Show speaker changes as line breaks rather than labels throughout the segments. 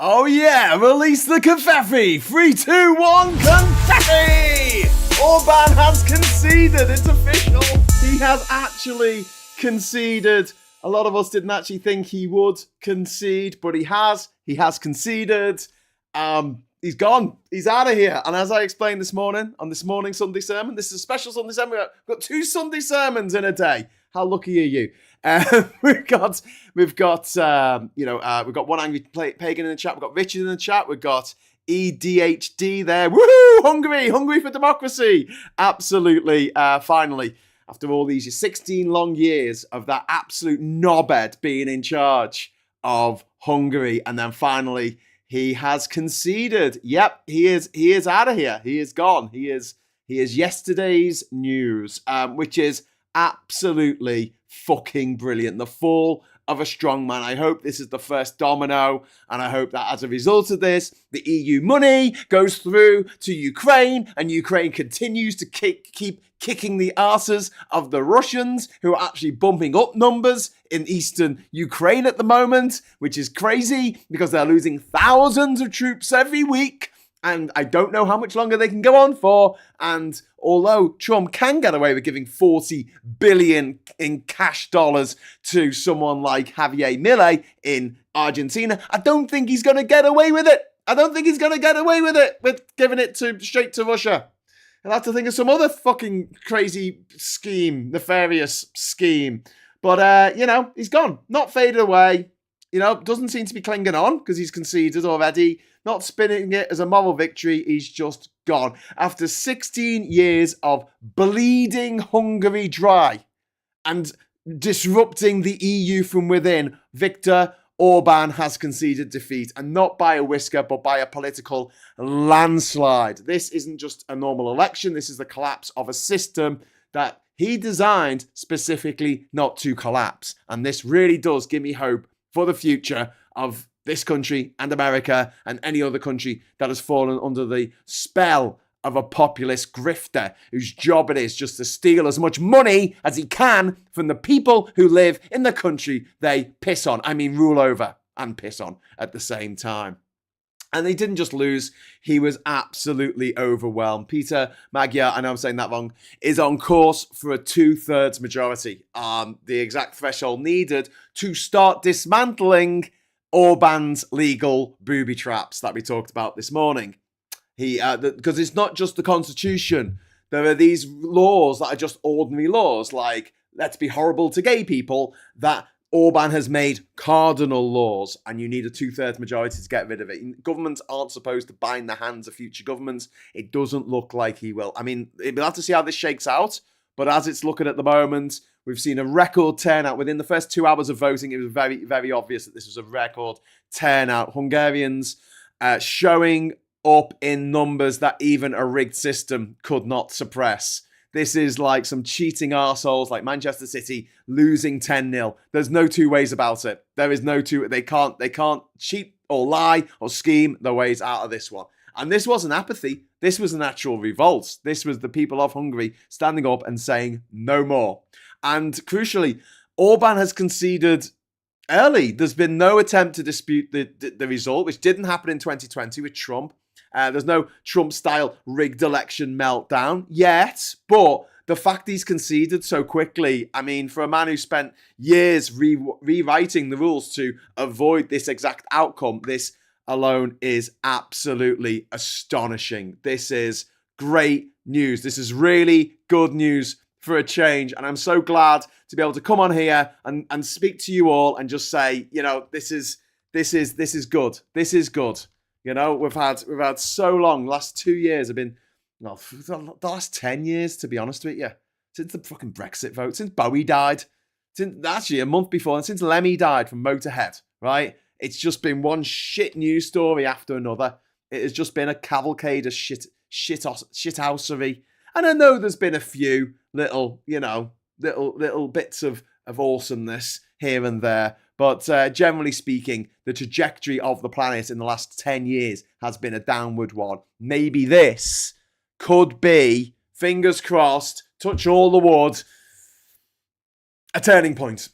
Oh yeah, release the confetti! 3, 2, 1, confetti! Orban has conceded, it's official. He has actually conceded. A lot of us didn't actually think he would concede, but he has. He has conceded. He's gone. He's out of here. And as I explained this morning, on this morning Sunday sermon, this is a special Sunday sermon. We've got 2 Sunday sermons in a day. How lucky are you? We've got one angry pagan in the chat. We've got Richard in the chat. We've got EDHD there. Woohoo! Hungry for democracy. Absolutely. Finally, after all these 16 long years of that absolute knobhead being in charge of Hungary, and then finally he has conceded. Yep, he is out of here. He is gone. He is yesterday's news, which is absolutely fucking brilliant. The fall of a strongman. I hope this is the first domino, and I hope that as a result of this, the EU money goes through to Ukraine, and Ukraine continues to keep kicking the arses of the Russians, who are actually bumping up numbers in eastern Ukraine at the moment, which is crazy because they're losing thousands of troops every week. And I don't know how much longer they can go on for. And although Trump can get away with giving 40 billion in cash dollars to someone like Javier Milei in Argentina, I don't think he's going to get away with it. I don't think he's going to get away with it, with giving it straight to Russia. I'll have to think of some other fucking crazy scheme, nefarious scheme. But, he's gone. Not faded away. Doesn't seem to be clinging on because he's conceded already. Not spinning it as a moral victory. He's just gone. After 16 years of bleeding Hungary dry and disrupting the EU from within, Viktor Orbán has conceded defeat, and not by a whisker, but by a political landslide. This isn't just a normal election. This is the collapse of a system that he designed specifically not to collapse. And this really does give me hope for the future of this country and America and any other country that has fallen under the spell of a populist grifter whose job it is just to steal as much money as he can from the people who live in the country they piss on. I mean, rule over and piss on at the same time. And he didn't just lose, he was absolutely overwhelmed. Péter Magyar, I know I'm saying that wrong, is on course for a 2/3 majority. The exact threshold needed to start dismantling Orban's legal booby traps that we talked about this morning. Because it's not just the constitution. There are these laws that are just ordinary laws, like let's be horrible to gay people, that Orban has made cardinal laws, and you need a 2/3 majority to get rid of it. Governments aren't supposed to bind the hands of future governments. It doesn't look like he will. I mean, we'll have to see how this shakes out, but as it's looking at the moment, we've seen a record turnout. Within the first 2 hours of voting, it was very, very obvious that this was a record turnout. Hungarians showing up in numbers that even a rigged system could not suppress. This is like some cheating arseholes like Manchester City losing 10-0. There's no two ways about it. There is no two. They can't cheat or lie or scheme their ways out of this one. And this wasn't apathy. This was an actual revolt. This was the people of Hungary standing up and saying no more. And crucially, Orban has conceded early. There's been no attempt to dispute the result, which didn't happen in 2020 with Trump. There's no Trump-style rigged election meltdown yet, but the fact he's conceded so quickly, I mean, for a man who spent years rewriting the rules to avoid this exact outcome, this alone is absolutely astonishing. This is great news. This is really good news for a change, and I'm so glad to be able to come on here and speak to you all and just say, this is good. This is good. We've had so long. The last 2 years have been, the last 10 years, to be honest with you, since the fucking Brexit vote, since Bowie died, since actually a month before, and since Lemmy died from Motorhead, right? It's just been one shit news story after another. It has just been a cavalcade of shithousery. And I know there's been a few little bits of awesomeness here and there. But generally speaking, the trajectory of the planet in the last 10 years has been a downward one. Maybe this could be, fingers crossed, touch all the wood, a turning point.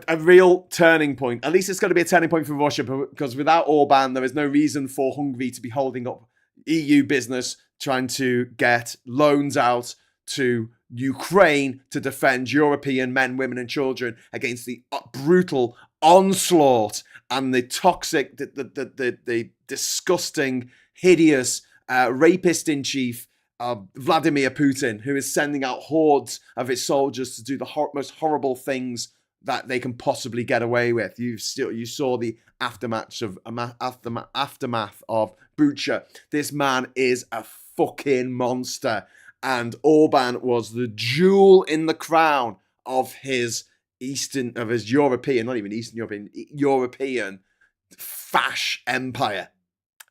a real turning point. At least it's going to be a turning point for Russia, because without Orban, there is no reason for Hungary to be holding up EU business, trying to get loans out to Ukraine to defend European men, women, and children against the brutal onslaught and the toxic, the disgusting, hideous rapist in chief, Vladimir Putin, who is sending out hordes of his soldiers to do the most horrible things that they can possibly get away with. You saw the aftermath of Bucha. This man is a fucking monster, and Orban was the jewel in the crown of his European, not even Eastern European, European fash empire.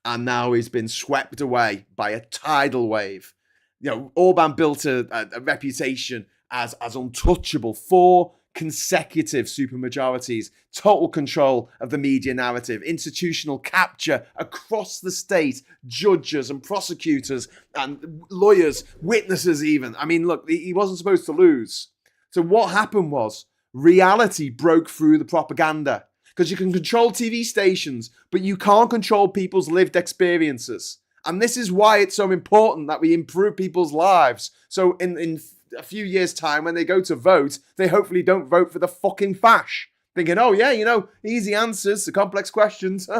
And now he's been swept away by a tidal wave. You know, Orban built a reputation as untouchable. 4 consecutive supermajorities, total control of the media narrative, institutional capture across the state, judges and prosecutors and lawyers, witnesses even. I mean, look, he wasn't supposed to lose. So what happened was reality broke through the propaganda. Because you can control TV stations, but you can't control people's lived experiences. And this is why it's so important that we improve people's lives. So in a few years' time, when they go to vote, they hopefully don't vote for the fucking fash. Thinking, oh yeah, you know, easy answers to complex questions.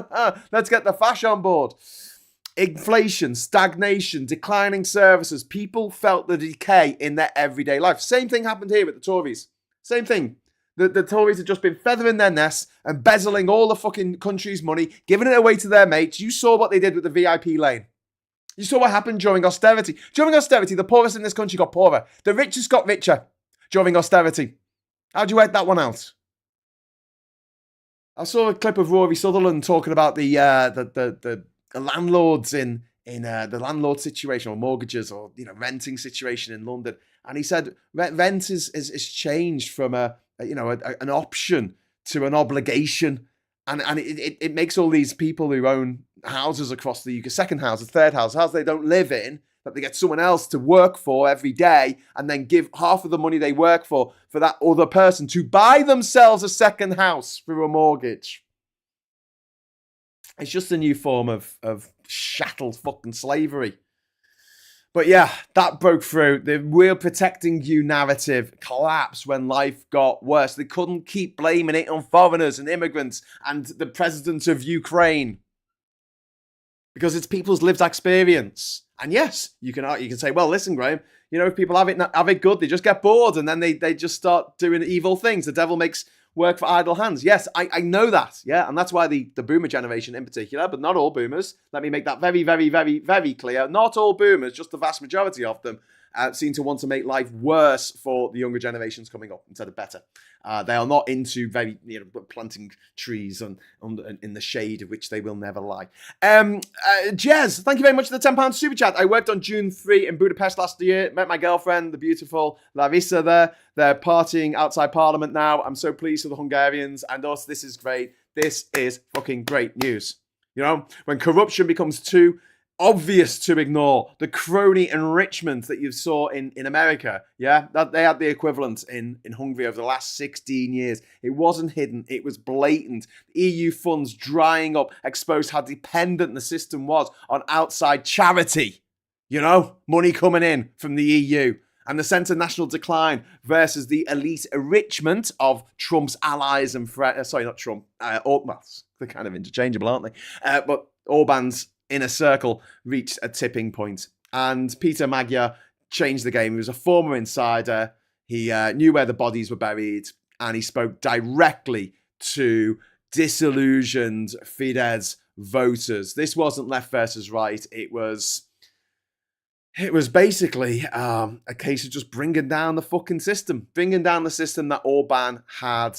Let's get the fash on board. Inflation, stagnation, declining services. People felt the decay in their everyday life. Same thing happened here with the Tories. Same thing. The Tories have just been feathering their nests, embezzling all the fucking country's money, giving it away to their mates. You saw what they did with the VIP lane. You saw what happened during austerity. During austerity, the poorest in this country got poorer. The richest got richer during austerity. How'd you work that one out? I saw a clip of Rory Sutherland talking about the landlords in the landlord situation, or mortgages, or renting situation in London, and he said rent is changed from an option to an obligation, and it makes all these people who own houses across the UK, second houses, third houses they don't live in, that they get someone else to work for every day, and then give half of the money they work for that other person to buy themselves a second house through a mortgage. It's just a new form of chattel fucking slavery. But yeah, that broke through. The "we're protecting you" narrative collapsed when life got worse. They couldn't keep blaming it on foreigners and immigrants and the president of Ukraine, because it's people's lived experience. And yes, you can say, well, listen, Graham, if people have it good, they just get bored, and then they just start doing evil things. The devil makes work for idle hands. Yes, I know that. Yeah, and that's why the boomer generation in particular, but not all boomers. Let me make that very, very, very, very clear. Not all boomers, just the vast majority of them, seem to want to make life worse for the younger generations coming up instead of better. They are not into planting trees in the shade of which they will never lie. Jez, thank you very much for the £10 super chat. I worked on June 3 in Budapest last year. Met my girlfriend, the beautiful Larissa there. They're partying outside Parliament now. I'm so pleased for the Hungarians and us. This is great. This is fucking great news. When corruption becomes too obvious to ignore, the crony enrichment that you saw in America, that they had the equivalent in Hungary over the last 16 years. It wasn't hidden, it was blatant. EU funds drying up exposed how dependent the system was on outside charity. Money coming in from the EU. And the centre national decline versus the elite enrichment of Trump's allies and sorry, not Trump, they're kind of interchangeable, aren't they? But Orban's inner circle reached a tipping point. And Péter Magyar changed the game. He was a former insider. He knew where the bodies were buried, and he spoke directly to disillusioned Fidesz voters. This wasn't left versus right. It was basically a case of just bringing down the fucking system, bringing down the system that Orban had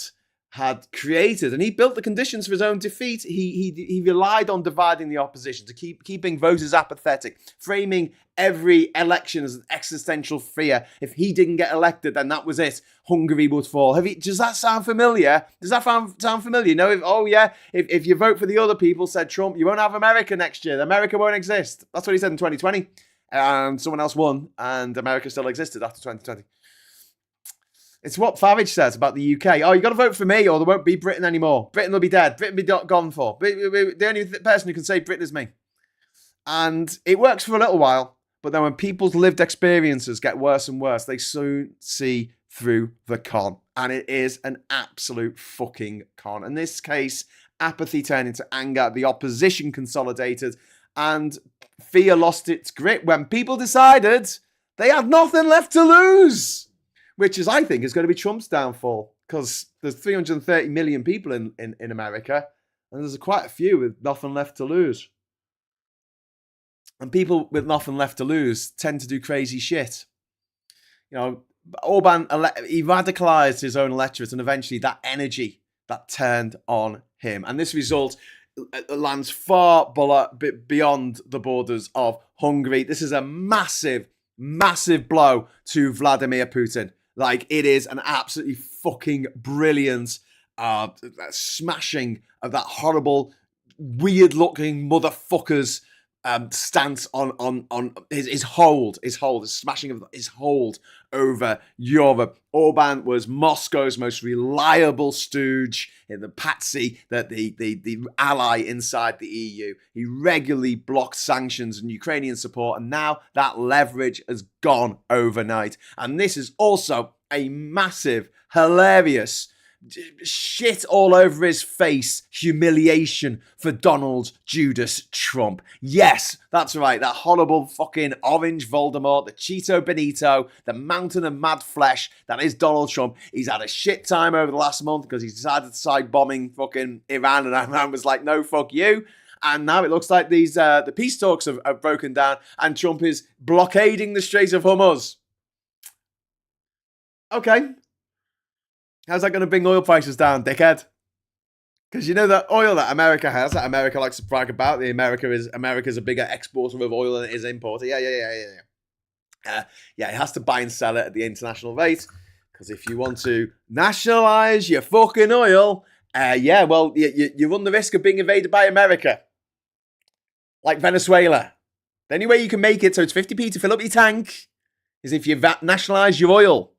created, and he built the conditions for his own defeat. He relied on dividing the opposition, to keeping voters apathetic, framing every election as an existential fear. If he didn't get elected, then that was it. Hungary would fall. Does that sound familiar? Does that sound familiar? If you vote for the other people, said Trump, you won't have America next year. America won't exist. That's what he said in 2020. And someone else won, and America still existed after 2020. It's what Farage says about the UK. Oh, you got to vote for me or there won't be Britain anymore. Britain will be dead. Britain will be gone for. The only person who can save Britain is me. And it works for a little while. But then when people's lived experiences get worse and worse, they soon see through the con. And it is an absolute fucking con. In this case, apathy turned into anger. The opposition consolidated. And fear lost its grip when people decided they had nothing left to lose. Which is, I think, is going to be Trump's downfall. Because there's 330 million people in America. And there's quite a few with nothing left to lose. And people with nothing left to lose tend to do crazy shit. You know, Orban, he radicalized his own electorate, and eventually that energy that turned on him. And this result lands far beyond the borders of Hungary. This is a massive, massive blow to Vladimir Putin. Like, it is an absolutely fucking brilliant smashing of that horrible, weird-looking motherfucker's stance on his hold, his smashing of his hold over Europe. Orban was Moscow's most reliable stooge in the patsy, that the ally inside the EU. He regularly blocked sanctions and Ukrainian support, and now that leverage has gone overnight. And this is also a massive, hilarious, shit all over his face humiliation for Donald Judas Trump. Yes, that's right, that horrible fucking orange Voldemort, the Cheeto Benito, the mountain of mad flesh that is Donald Trump. He's had a shit time over the last month because he's decided to side bombing fucking Iran, and Iran was like, no, fuck you. And now it looks like these the peace talks have broken down, and Trump is blockading the Strait of Hormuz. Okay. How's that going to bring oil prices down, dickhead? Because you know that oil that America has, that America likes to brag about, America's a bigger exporter of oil than it is importer. Yeah, it has to buy and sell it at the international rate. Because if you want to nationalize your fucking oil, you run the risk of being invaded by America. Like Venezuela. The only way you can make it so it's 50p to fill up your tank is if you nationalize your oil.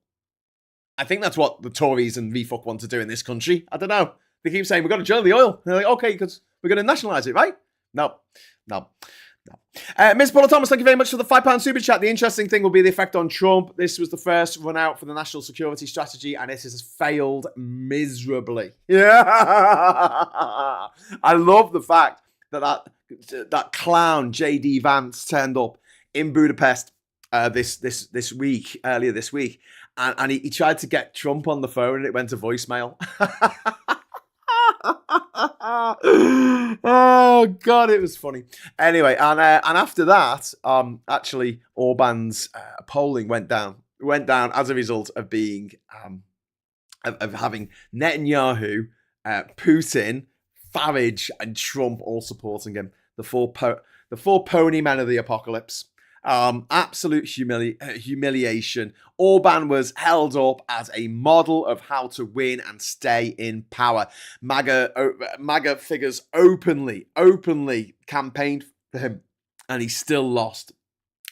I think that's what the Tories and VFuck want to do in this country. I don't know. They keep saying, we've got to drill the oil. And they're like, okay, because we're going to nationalise it, right? No. Ms. Paula Thomas, thank you very much for the £5 super chat. The interesting thing will be the effect on Trump. This was the first run out for the national security strategy, and it has failed miserably. Yeah. I love the fact that clown J.D. Vance turned up in Budapest earlier this week. And he tried to get Trump on the phone and it went to voicemail. Oh, God, it was funny. Anyway, and after that, actually, Orban's polling went down as a result of being, of having Netanyahu, Putin, Farage, and Trump all supporting him. The four pony men of the apocalypse. Absolute humiliation. Orban was held up as a model of how to win and stay in power. MAGA figures openly campaigned for him, and he still lost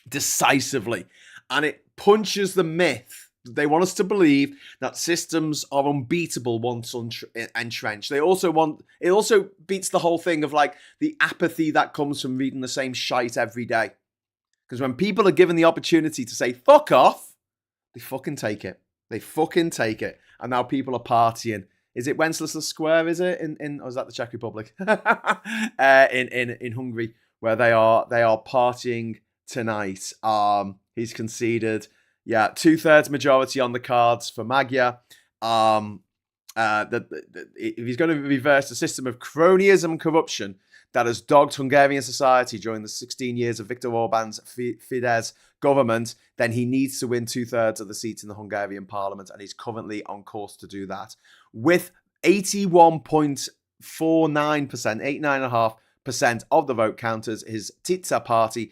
decisively. And it punches the myth. They want us to believe that systems are unbeatable once entrenched. It also beats the whole thing of like the apathy that comes from reading the same shite every day. Because when people are given the opportunity to say, fuck off, they fucking take it. And now people are partying. Is it Wenceslas Square, is it? Or is that the Czech Republic? in Hungary, where they are partying tonight. He's conceded, 2/3 majority on the cards for MAGA. If he's going to reverse the system of cronyism and corruption that has dogged Hungarian society during the 16 years of Viktor Orbán's Fidesz government, then he needs to win 2/3 of the seats in the Hungarian parliament, and he's currently on course to do that. With 81.49%, 89.5% of the vote counters, his Tisza party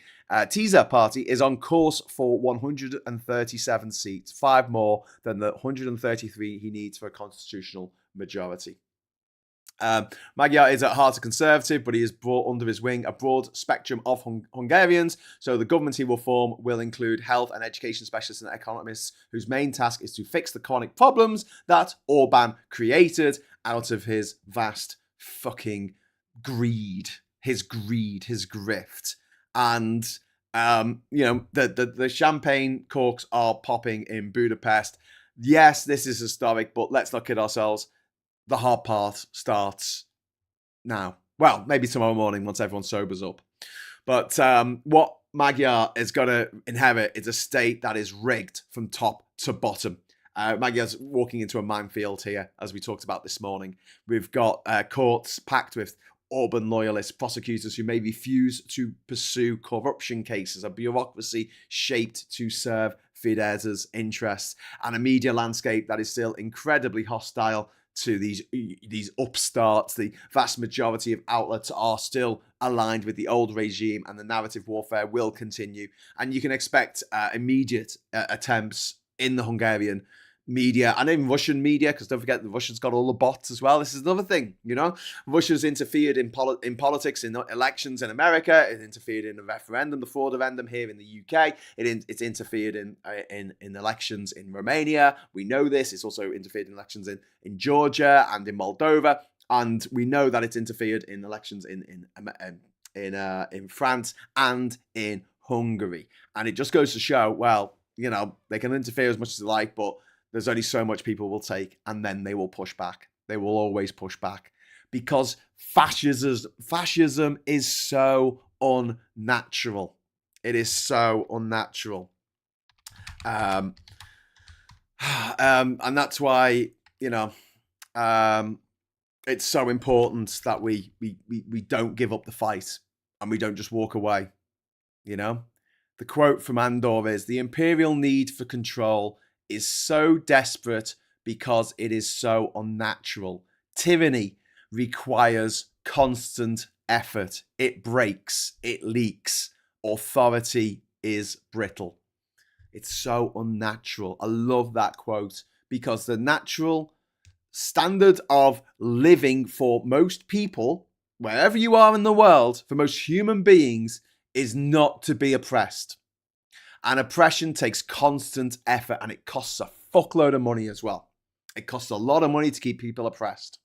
is on course for 137 seats, 5 more than the 133 he needs for a constitutional majority. Magyar is at heart a conservative, but he has brought under his wing a broad spectrum of Hungarians. So the government he will form will include health and education specialists and economists whose main task is to fix the chronic problems that Orban created out of his vast fucking greed, his grift. And, the champagne corks are popping in Budapest. Yes, this is historic, but let's not kid ourselves. The hard part starts now. Well, maybe tomorrow morning once everyone sobers up. But what Magyar is going to inherit is a state that is rigged from top to bottom. Magyar's walking into a minefield here, as we talked about this morning. We've got courts packed with Orban loyalists, prosecutors who may refuse to pursue corruption cases, a bureaucracy shaped to serve Fidesz's interests, and a media landscape that is still incredibly hostile to these upstarts. The vast majority of outlets are still aligned with the old regime, and the narrative warfare will continue. And you can expect immediate attempts in the Hungarian media and in Russian media, because don't forget the Russians got all the bots as well. This is another thing, Russia's interfered in politics, in elections in America. It interfered in the referendum, the fraud referendum here in the UK. It's interfered in elections in Romania. We know this. It's also interfered in elections in Georgia and in Moldova, and we know that it's interfered in elections in France and in Hungary. And it just goes to show, well, they can interfere as much as they like, but there's only so much people will take, and then they will push back. They will always push back, because fascism is so unnatural. It is so unnatural. And that's why, it's so important that we don't give up the fight and we don't just walk away. The quote from Andor is, "The imperial need for control is so desperate because it is so unnatural. Tyranny requires constant effort. It breaks, it leaks. Authority is brittle." It's so unnatural. I love that quote, because the natural standard of living for most people, wherever you are in the world, for most human beings, is not to be oppressed. And oppression takes constant effort, and it costs a fuckload of money as well. It costs a lot of money to keep people oppressed.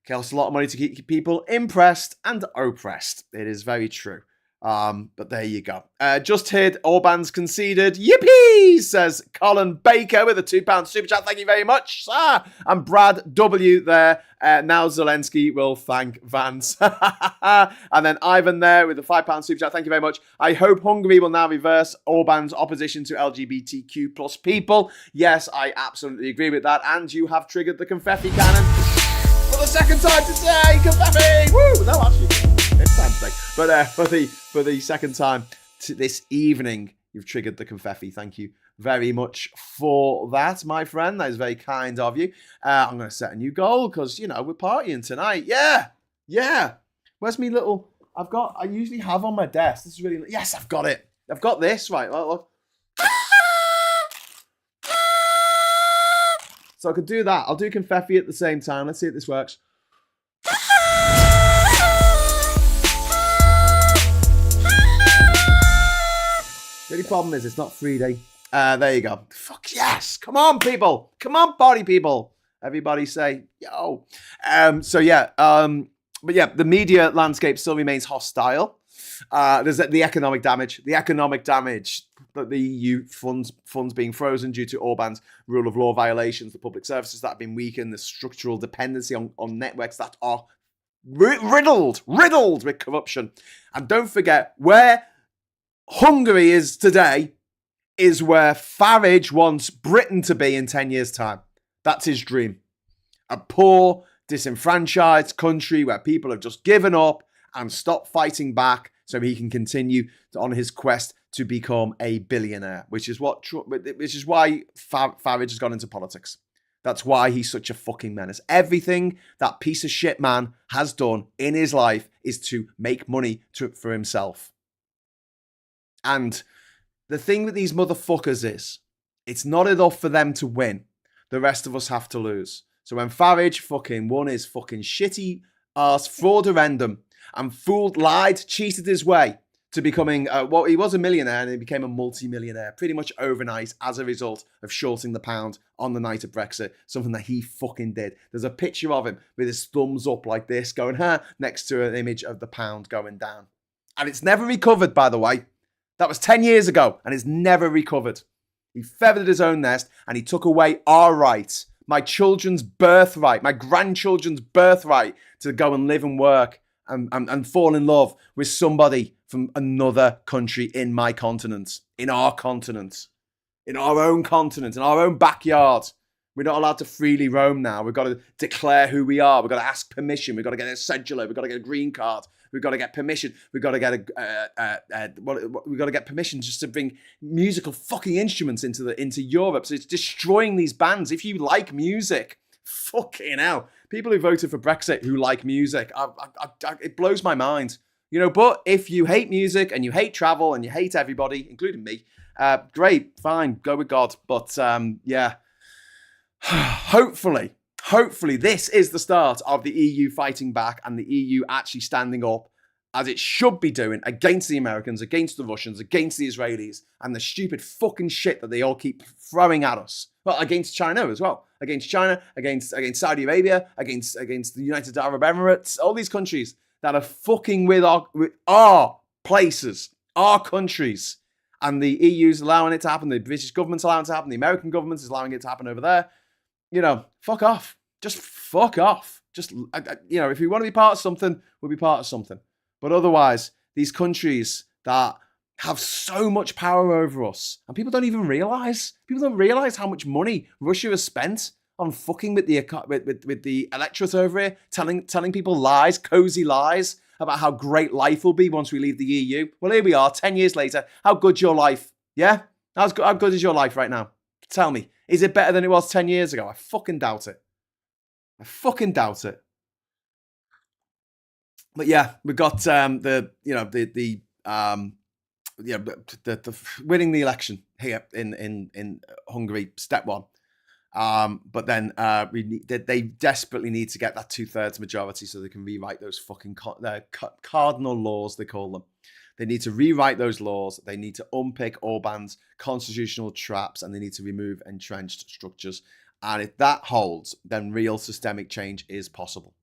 It costs a lot of money to keep people impressed and oppressed. It is very true. But there you go. Just heard Orban's conceded. Yippee, says Colin Baker with a £2 super chat. Thank you very much, sir. And Brad W there. Now Zelensky will thank Vance. And then Ivan there with a £5 super chat. Thank you very much. I hope Hungary will now reverse Orban's opposition to LGBTQ plus people. Yes, I absolutely agree with that. And you have triggered the confetti cannon for the second time today. Confetti! Woo! No, actually. But for the second time this evening, you've triggered the confetti. Thank you very much for that, my friend. That is very kind of you. I'm going to set a new goal because, we're partying tonight. Yeah. Where's me little... I usually have on my desk. This is really... Yes, I've got it. I've got this. Right, look. So I could do that. I'll do confetti at the same time. Let's see if this works. The only problem is it's not 3D. There you go. Fuck yes. Come on, people. Come on, party people. Everybody say, yo. But yeah, the media landscape still remains hostile. There's the economic damage. The economic damage that the EU funds being frozen due to Orban's rule of law violations, the public services that have been weakened, the structural dependency on networks that are riddled with corruption. And don't forget, where Hungary is today is where Farage wants Britain to be in 10 years' time. That's his dream. A poor, disenfranchised country where people have just given up and stopped fighting back so he can continue on his quest to become a billionaire, which is why Farage has gone into politics. That's why he's such a fucking menace. Everything that piece of shit man has done in his life is to make money for himself. And the thing with these motherfuckers is, it's not enough for them to win. The rest of us have to lose. So when Farage fucking won his fucking shitty ass fraudulendum and lied, cheated his way to becoming, he was a millionaire and he became a multi-millionaire pretty much overnight as a result of shorting the pound on the night of Brexit, something that he fucking did. There's a picture of him with his thumbs up like this going, next to an image of the pound going down. And it's never recovered, by the way. That was 10 years ago and it's never recovered. He feathered his own nest and he took away our right, my children's birthright, my grandchildren's birthright to go and live and work and fall in love with somebody from another country in my continent, in our continent, in our own continent, in our own backyard. We're not allowed to freely roam now. We've got to declare who we are. We've got to ask permission. We've got to get a cedula. We've got to get a green card. We've got to get permission. We've got to get we've got to get permission just to bring musical fucking instruments into Europe. So it's destroying these bands. If you like music, fucking hell. People who voted for Brexit who like music, it blows my mind. You know, but if you hate music and you hate travel and you hate everybody, including me, great, fine, go with God. But yeah, hopefully this is the start of the EU fighting back and the EU actually standing up as it should be doing against the Americans, against the Russians, against the Israelis, and the stupid fucking shit that they all keep throwing at us. Well, against China as well. Against China, against Saudi Arabia, against the United Arab Emirates, all these countries that are fucking with our places, our countries. And the EU's allowing it to happen. The British government's allowing it to happen. The American government is allowing it to happen over there. You know, fuck off. Just fuck off. Just, you know, if we want to be part of something, we'll be part of something. But otherwise, these countries that have so much power over us, and people don't even realize. People don't realize how much money Russia has spent on fucking with the electorate over here, telling people lies, cozy lies about how great life will be once we leave the EU. Well, here we are, 10 years later. How good's your life? Yeah? How good is your life right now? Tell me. Is it better than it was 10 years ago? I fucking doubt it. I fucking doubt it. But yeah, we got the winning the election here in Hungary, step one. But then they desperately need to get that 2/3 majority so they can rewrite those fucking cardinal laws, they call them. They need to rewrite those laws. They need to unpick Orban's constitutional traps, and they need to remove entrenched structures. And if that holds, then real systemic change is possible.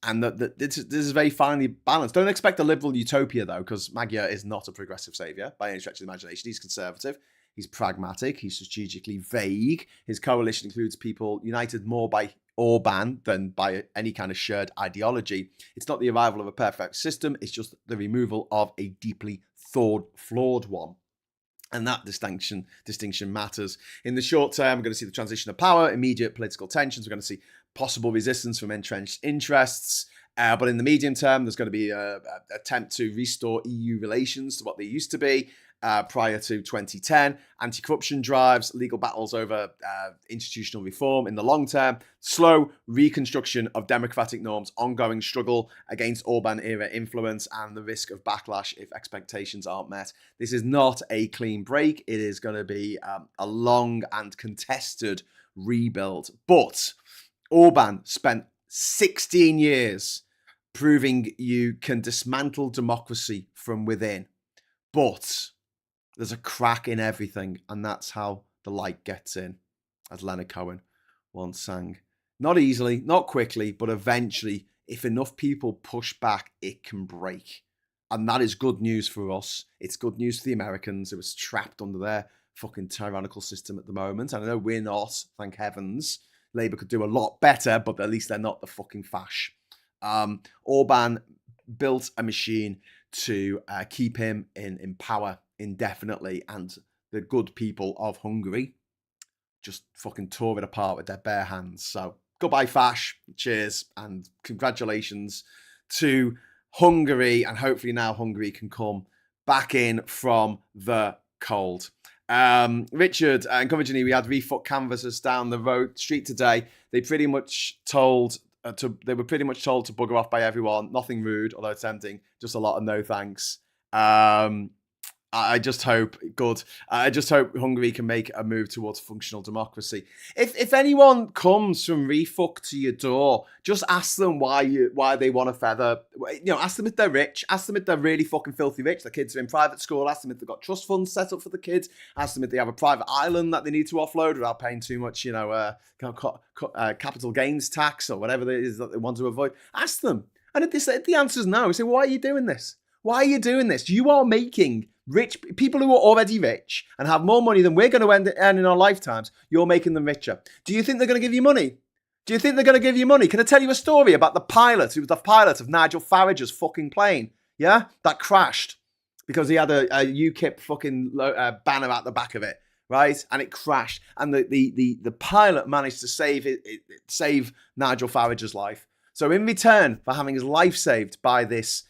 And this is very finely balanced. Don't expect a liberal utopia, though, because Magyar is not a progressive saviour by any stretch of the imagination. He's conservative. He's pragmatic. He's strategically vague. His coalition includes people united more by Orban than by any kind of shared ideology. It's not the arrival of a perfect system. It's just the removal of a deeply flawed one. And that distinction matters. In the short term, we're going to see the transition of power, immediate political tensions. We're going to see possible resistance from entrenched interests. But in the medium term, there's going to be an attempt to restore EU relations to what they used to be prior to 2010. Anti-corruption drives, legal battles over institutional reform in the long term, slow reconstruction of democratic norms, ongoing struggle against Orban-era influence, and the risk of backlash if expectations aren't met. This is not a clean break. It is going to be a long and contested rebuild. But Orban spent 16 years proving you can dismantle democracy from within. But there's a crack in everything, and that's how the light gets in, as Leonard Cohen once sang. Not easily, not quickly, but eventually, if enough people push back, it can break. And that is good news for us. It's good news for the Americans who are trapped under their fucking tyrannical system at the moment. And I know we're not, thank heavens. Labour could do a lot better, but at least they're not the fucking fash. Orban built a machine to keep him in power indefinitely, and the good people of Hungary just fucking tore it apart with their bare hands. So goodbye, fash, cheers, and congratulations to Hungary, and hopefully now Hungary can come back in from the cold. Richard, encouragingly, we had refoot canvassers down the street today. They were pretty much told to bugger off by everyone. Nothing rude, although tempting. Just a lot of no thanks. I just hope good. I just hope Hungary can make a move towards functional democracy. If anyone comes from refuck to your door, just ask them why they want a feather. Ask them if they're rich. Ask them if they're really fucking filthy rich. The kids are in private school. Ask them if they've got trust funds set up for the kids. Ask them if they have a private island that they need to offload without paying too much, capital gains tax or whatever it is that they want to avoid. Ask them, and if the answer is no, say, why are you doing this? Why are you doing this? You are making rich people who are already rich and have more money than we're going to earn in our lifetimes. You're making them richer. Do you think they're going to give you money? Do you think they're going to give you money? Can I tell you a story about the pilot who was the pilot of Nigel Farage's fucking plane? Yeah, that crashed because he had a UKIP fucking banner at the back of it, right? And it crashed, and the pilot managed to save Nigel Farage's life. So in return for having his life saved by this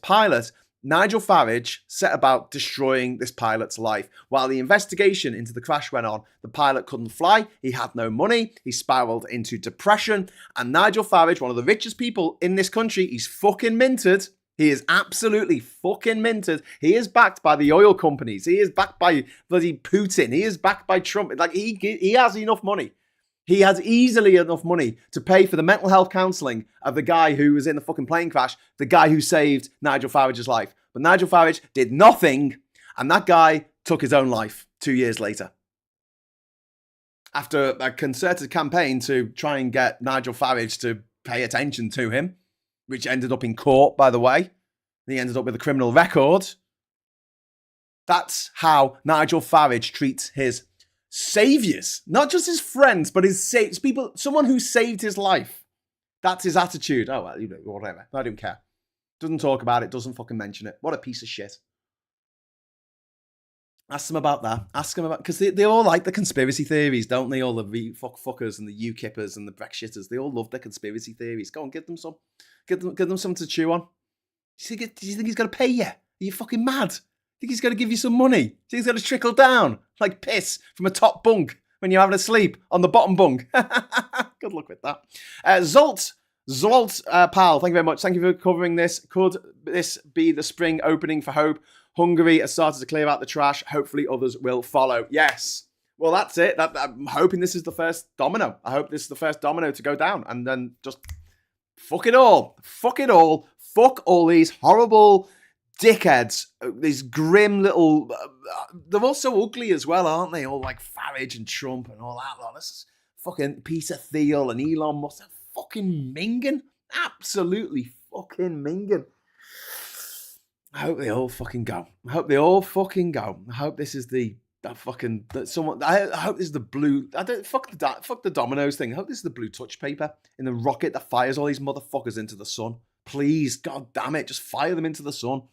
pilot, Nigel Farage set about destroying this pilot's life. While the investigation into the crash went on, the pilot couldn't fly, he had no money, he spiraled into depression, and Nigel Farage, one of the richest people in this country, he's fucking minted. He is absolutely fucking minted. He is backed by the oil companies. He is backed by bloody Putin. He is backed by Trump. Like, he has enough money. He has easily enough money to pay for the mental health counselling of the guy who was in the fucking plane crash, the guy who saved Nigel Farage's life. But Nigel Farage did nothing, and that guy took his own life 2 years later. After a concerted campaign to try and get Nigel Farage to pay attention to him, which ended up in court, by the way. He ended up with a criminal record. That's how Nigel Farage treats his saviors, not just his friends, but his people, someone who saved his life. That's his attitude. Oh, well, whatever. I don't care. Doesn't talk about it, doesn't fucking mention it. What a piece of shit. Ask them about that. Ask them about, because they all like the conspiracy theories, don't they? All the fuckers and the UKIPers and the Brexiters. They all love their conspiracy theories. Go on, give them some. Give them something to chew on. Do you think he's going to pay you? Are you fucking mad? Think he's going to give you some money? Think he's going to trickle down like piss from a top bunk when you're having a sleep on the bottom bunk? Good luck with that. Zolt, pal, thank you very much. Thank you for covering this. Could this be the spring opening for hope? Hungary has started to clear out the trash. Hopefully others will follow. Yes. Well, that's it. I'm hoping this is the first domino. I hope this is the first domino to go down. And then just fuck it all. Fuck it all. Fuck all these horrible dickheads, these grim little, they're all so ugly as well, aren't they? All like Farage and Trump and all that lot. This is fucking Peter Thiel and Elon Musk. They're fucking minging. Absolutely fucking minging. I hope they all fucking go. I hope this is I hope this is the blue. Fuck the dominoes thing. I hope this is the blue touch paper in the rocket that fires all these motherfuckers into the sun. Please, god damn it, just fire them into the sun.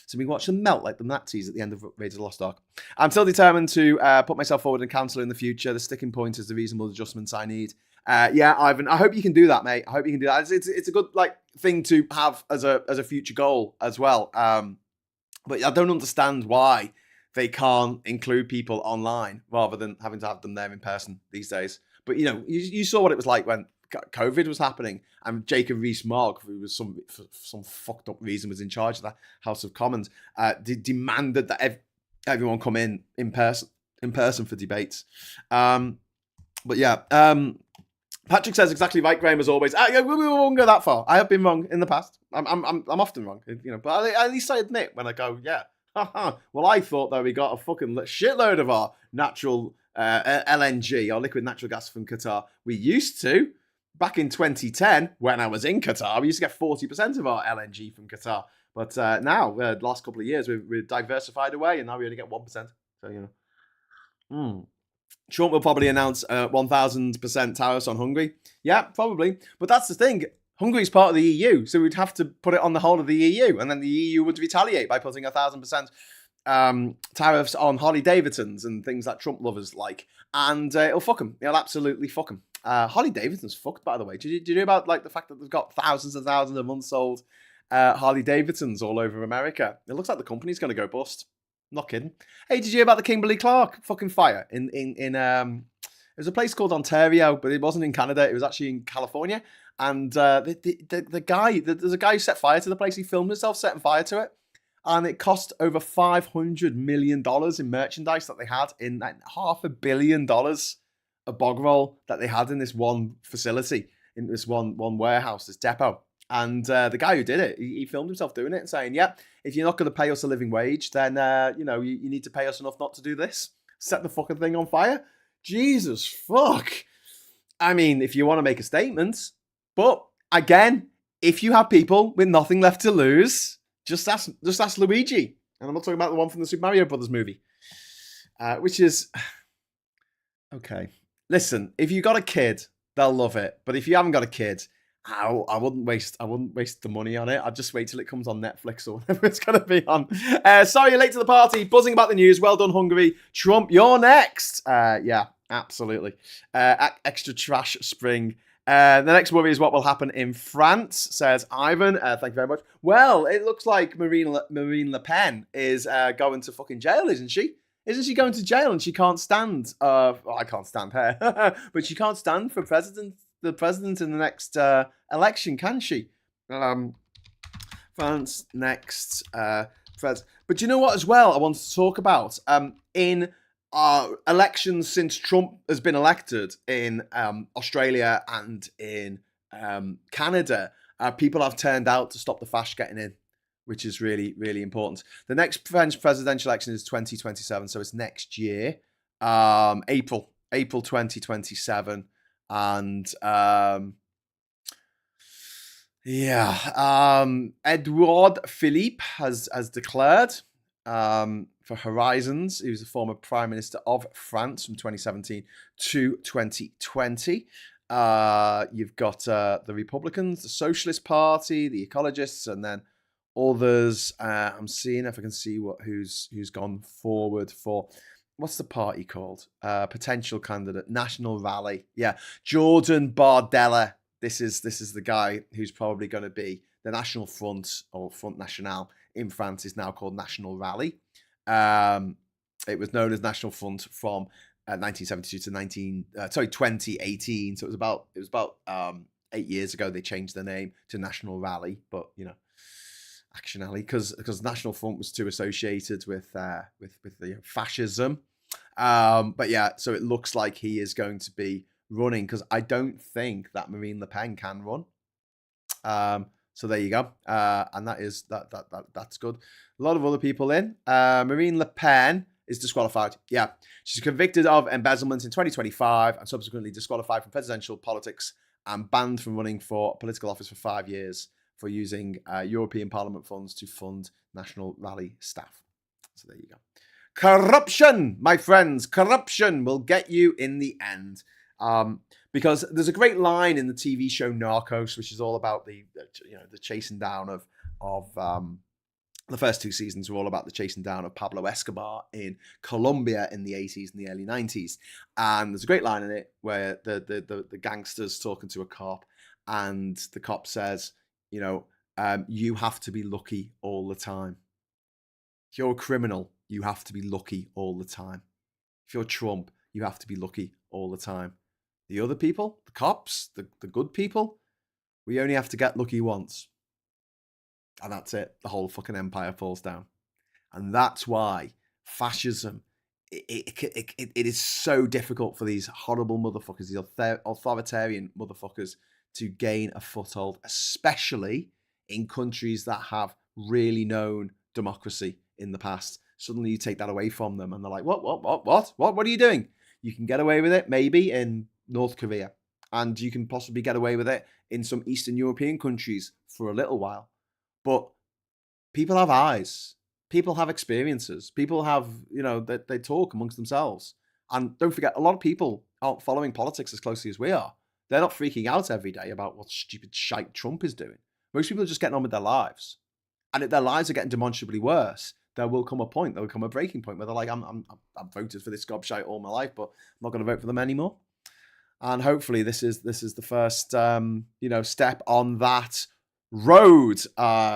So we watch them melt like the Nazis at the end of Raiders of the Lost Ark. I'm still determined to put myself forward in council in the future. The sticking point is the reasonable adjustments I need. Yeah, Ivan, I hope you can do that, mate. I hope you can do that. It's a good thing to have as a future goal as well. But I don't understand why they can't include people online rather than having to have them there in person these days. But you saw what it was like when COVID was happening, and Jacob Rees-Mogg, who was for some fucked up reason was in charge of the House of Commons, demanded that everyone come in person for debates. But yeah, Patrick says exactly right, Graham, as always. We won't go that far. I have been wrong in the past. I'm often wrong, but at least I admit when I go, yeah. Well, I thought that we got a fucking shitload of our natural LNG, or liquid natural gas from Qatar. We used to. Back in 2010, when I was in Qatar, we used to get 40% of our LNG from Qatar. But now, the last couple of years, we've diversified away, and now we only get 1%. So, Trump will probably announce 1,000% tariffs on Hungary. Yeah, probably. But that's the thing. Hungary's part of the EU, so we'd have to put it on the whole of the EU, and then the EU would retaliate by putting 1,000% tariffs on Harley Davidsons and things that Trump lovers like. And it'll fuck them. It'll absolutely fuck them. Harley Davidson's fucked, by the way. Did you know about the fact that they've got thousands and thousands of unsold Harley Davidsons all over America? It looks like the company's going to go bust. Not kidding. Hey, did you hear about the Kimberly-Clark fucking fire in it was a place called Ontario, but it wasn't in Canada. It was actually in California. And the guy, there's a guy who set fire to the place. He filmed himself setting fire to it. and it cost over $500 million in merchandise that they had in $500 million of bog roll that they had in this one facility, in this one warehouse, this depot. And the guy who did it, he filmed himself doing it and saying, yeah, if you're not going to pay us a living wage, then, you need to pay us enough not to do this. Set the fucking thing on fire. Jesus fuck. I mean, if you want to make a statement, but again, if you have people with nothing left to lose, just ask Luigi. And I'm not talking about the one from the Super Mario Brothers movie, which is okay. Listen, if you got a kid, they'll love it. But if you haven't got a kid, I wouldn't waste the money on it. I'd just wait till it comes on Netflix or whatever it's going to be on. Sorry you're late to the party. Buzzing about the news. Well done, Hungary. Trump, you're next. Yeah, absolutely. Extra trash spring. The next worry is what will happen in France, says Ivan. Thank you very much. Well, it looks like Marine Le Pen is going to fucking jail, isn't she? Isn't she going to jail and she can't stand? I can't stand her, but she can't stand for the president in the next election, can she? France next president. But you know what? As well, I wanted to talk about in elections since Trump has been elected in Australia and in Canada, people have turned out to stop the fash getting in, which is really, really important. The next French presidential election is 2027, so it's next year, April 2027, and Edouard Philippe has declared for Horizons. He was the former Prime Minister of France from 2017 to 2020. You've got the Republicans, the Socialist Party, the Ecologists, and then others. I'm seeing if I can see who's gone forward for, what's the party called? Potential candidate, National Rally. Yeah, Jordan Bardella. This is the guy who's probably going to be the National Front, or Front National in France is now called National Rally. It was known as National Front from 1972 to 2018. So it was about 8 years ago they changed the name to National Rally, but Action Alley, because National Front was too associated with the fascism. But yeah, so it looks like he is going to be running, because I don't think that Marine Le Pen can run. So there you go, and that's good. A lot of other people in. Marine Le Pen is disqualified. Yeah, she's convicted of embezzlement in 2025 and subsequently disqualified from presidential politics and banned from running for political office for 5 years for using European Parliament funds to fund National Rally staff. So there you go. Corruption, my friends, corruption will get you in the end. Because there's a great line in the TV show Narcos, which is all about the chasing down of the first 2 seasons were all about the chasing down of Pablo Escobar in Colombia in the 80s and the early 90s. And there's a great line in it where the gangster's talking to a cop, and the cop says, you have to be lucky all the time. If you're a criminal, you have to be lucky all the time. If you're Trump, you have to be lucky all the time. The other people, the cops, the good people, we only have to get lucky once. And that's it. The whole fucking empire falls down. And that's why fascism, it is so difficult for these horrible motherfuckers, these authoritarian motherfuckers, to gain a foothold, especially in countries that have really known democracy in the past. Suddenly you take that away from them and they're like, what are you doing? You can get away with it maybe in North Korea, and you can possibly get away with it in some Eastern European countries for a little while. But people have eyes, people have experiences, people have, they talk amongst themselves. And don't forget, a lot of people aren't following politics as closely as we are. They're not freaking out every day about what stupid shite Trump is doing. Most people are just getting on with their lives. And if their lives are getting demonstrably worse, there will come a point, there will come a breaking point where they're like, I've voted for this gobshite all my life, but I'm not going to vote for them anymore. And hopefully this is the first step on that road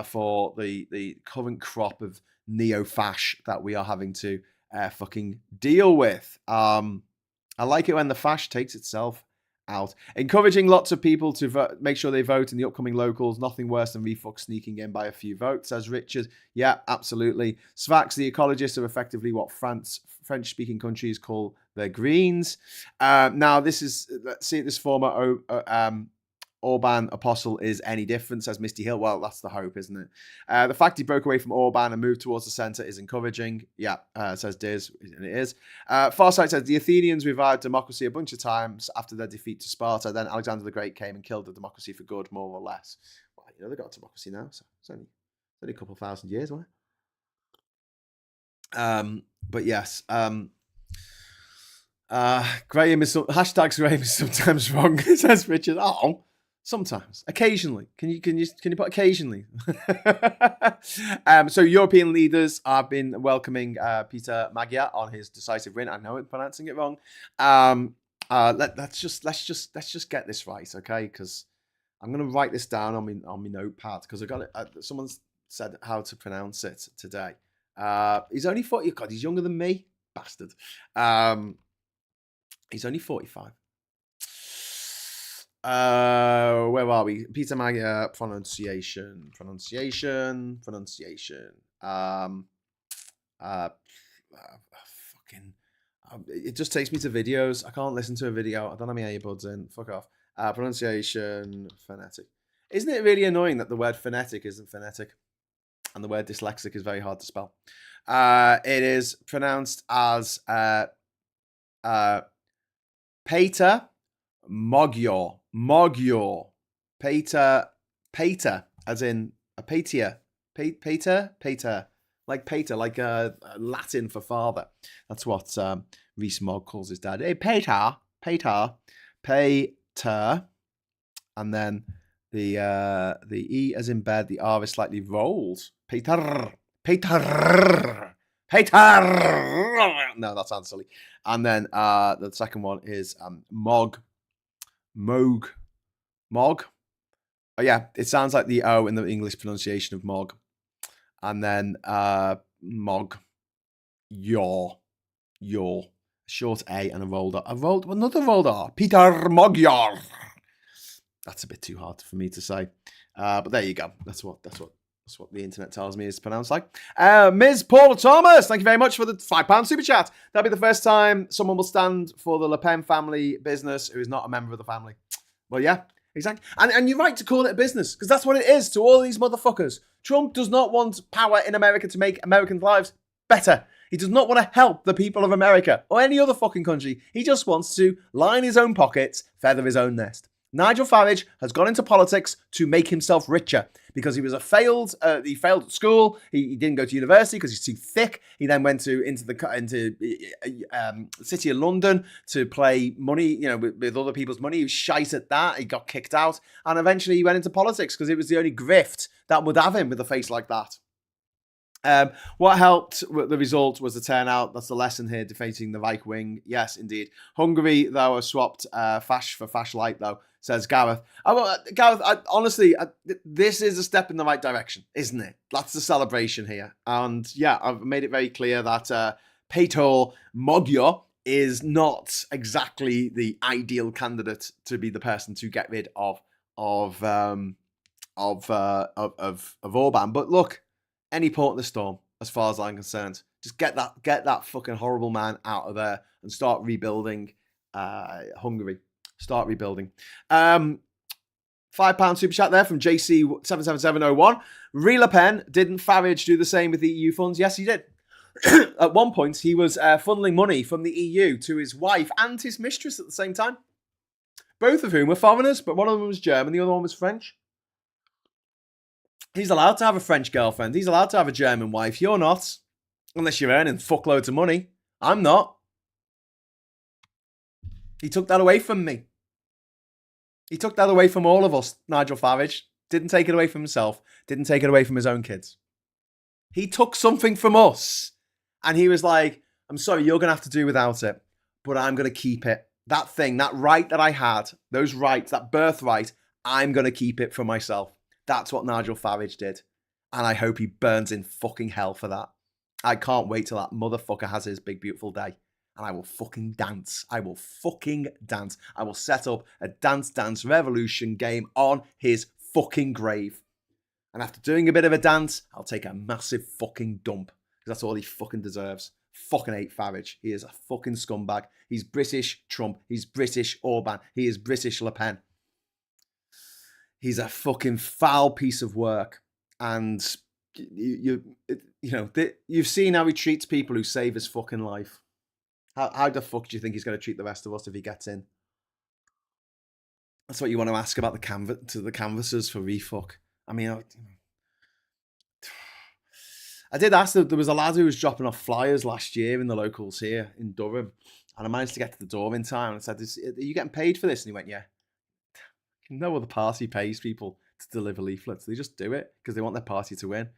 for the current crop of neo-fash that we are having to fucking deal with. I like it when the fash takes itself out. Encouraging lots of people to make sure they vote in the upcoming locals. Nothing worse than refux sneaking in by a few votes, says Richard. Yeah, absolutely. Svax, the ecologists, are effectively what French-speaking countries call the Greens. Now, this is, let's see, this former Orban apostle is any different, says Misty Hill. Well, that's the hope, isn't it? The fact he broke away from Orban and moved towards the centre is encouraging. Yeah, says Diz, and it is. Farsight says the Athenians revived democracy a bunch of times after their defeat to Sparta. Then Alexander the Great came and killed the democracy for good, more or less. Well, you know, they've got democracy now, so it's only a couple of thousand years, wasn't it? But yes. Graham is hashtags Graham is sometimes wrong, says Richard. Oh. Sometimes, occasionally. Can you put occasionally? So European leaders have been welcoming Péter Magyar on his decisive win. I know I'm pronouncing it wrong. Let's just get this right, okay? Because I'm gonna write this down on my notepad because I got it. Someone said how to pronounce it today. He's only 40. God, he's younger than me, bastard. He's only 45. Where are we? Péter Magyar pronunciation. It just takes me to videos. I can't listen to a video. I don't have my earbuds in. Fuck off. Pronunciation, phonetic. Isn't it really annoying that the word phonetic isn't phonetic, and the word dyslexic is very hard to spell? It is pronounced as Péter Magyar. Péter, as in a Péter. Péter, like Péter, like Latin for father. That's what Rees Mogg calls his dad. Hey, Péter, and then the E as in bed, the R is slightly rolled. Péter. No, that sounds silly. And then the second one is Moog. Oh yeah, it sounds like the O in the English pronunciation of Mog. And then Mog. Your. Short A and a rolled R. Another rolled R. Péter Magyar. That's a bit too hard for me to say. But there you go. That's what the internet tells me is pronounced like. Ms. Paula Thomas, thank you very much for the £5 super chat. That'll be the first time someone will stand for the Le Pen family business who is not a member of the family. Well, yeah, exactly. And you're right to call it a business, because that's what it is to all these motherfuckers. Trump does not want power in America to make Americans' lives better. He does not want to help the people of America or any other fucking country. He just wants to line his own pockets, feather his own nest. Nigel Farage has gone into politics to make himself richer because he was he failed at school. He didn't go to university because he's too thick. He then went into the city of London to play money, with other people's money. He was shite at that. He got kicked out. And eventually he went into politics because it was the only grift that would have him with a face like that. What helped the result was the turnout. That's the lesson here, defeating the right wing. Yes, indeed. Hungary, though, have swapped fash for fash light, though, says Gareth. Gareth, honestly, this is a step in the right direction, isn't it? That's the celebration here. And yeah, I've made it very clear that Péter Magyar is not exactly the ideal candidate to be the person to get rid of Orban. But look, any port in the storm, as far as I'm concerned. Just get that fucking horrible man out of there and start rebuilding Hungary. Start rebuilding. £5 super chat there from JC77701. Re Le Pen, didn't Farage do the same with the EU funds? Yes, he did. At one point, he was funneling money from the EU to his wife and his mistress at the same time. Both of whom were foreigners, but one of them was German, the other one was French. He's allowed to have a French girlfriend. He's allowed to have a German wife. You're not. Unless you're earning fuckloads of money. I'm not. He took that away from me. He took that away from all of us, Nigel Farage. Didn't take it away from himself. Didn't take it away from his own kids. He took something from us. And he was like, I'm sorry, you're going to have to do without it. But I'm going to keep it. That thing, that right that I had, those rights, that birthright, I'm going to keep it for myself. That's what Nigel Farage did. And I hope he burns in fucking hell for that. I can't wait till that motherfucker has his big, beautiful day. and I will fucking dance. I will fucking dance. I will set up a dance revolution game on his fucking grave. And after doing a bit of a dance, I'll take a massive fucking dump. Because that's all he fucking deserves. Fucking hate Farage. He is a fucking scumbag. He's British Trump. He's British Orban. He is British Le Pen. He's a fucking foul piece of work. And you've seen how he treats people who save his fucking life. How the fuck do you think he's going to treat the rest of us if he gets in? That's what you want to ask about the canvassers for refuck. I mean, I did ask there was a lad who was dropping off flyers last year in the locals here in Durham, and I managed to get to the door in time. And I said, "Are you getting paid for this?" And he went, "Yeah." No other party pays people to deliver leaflets. They just do it because they want their party to win.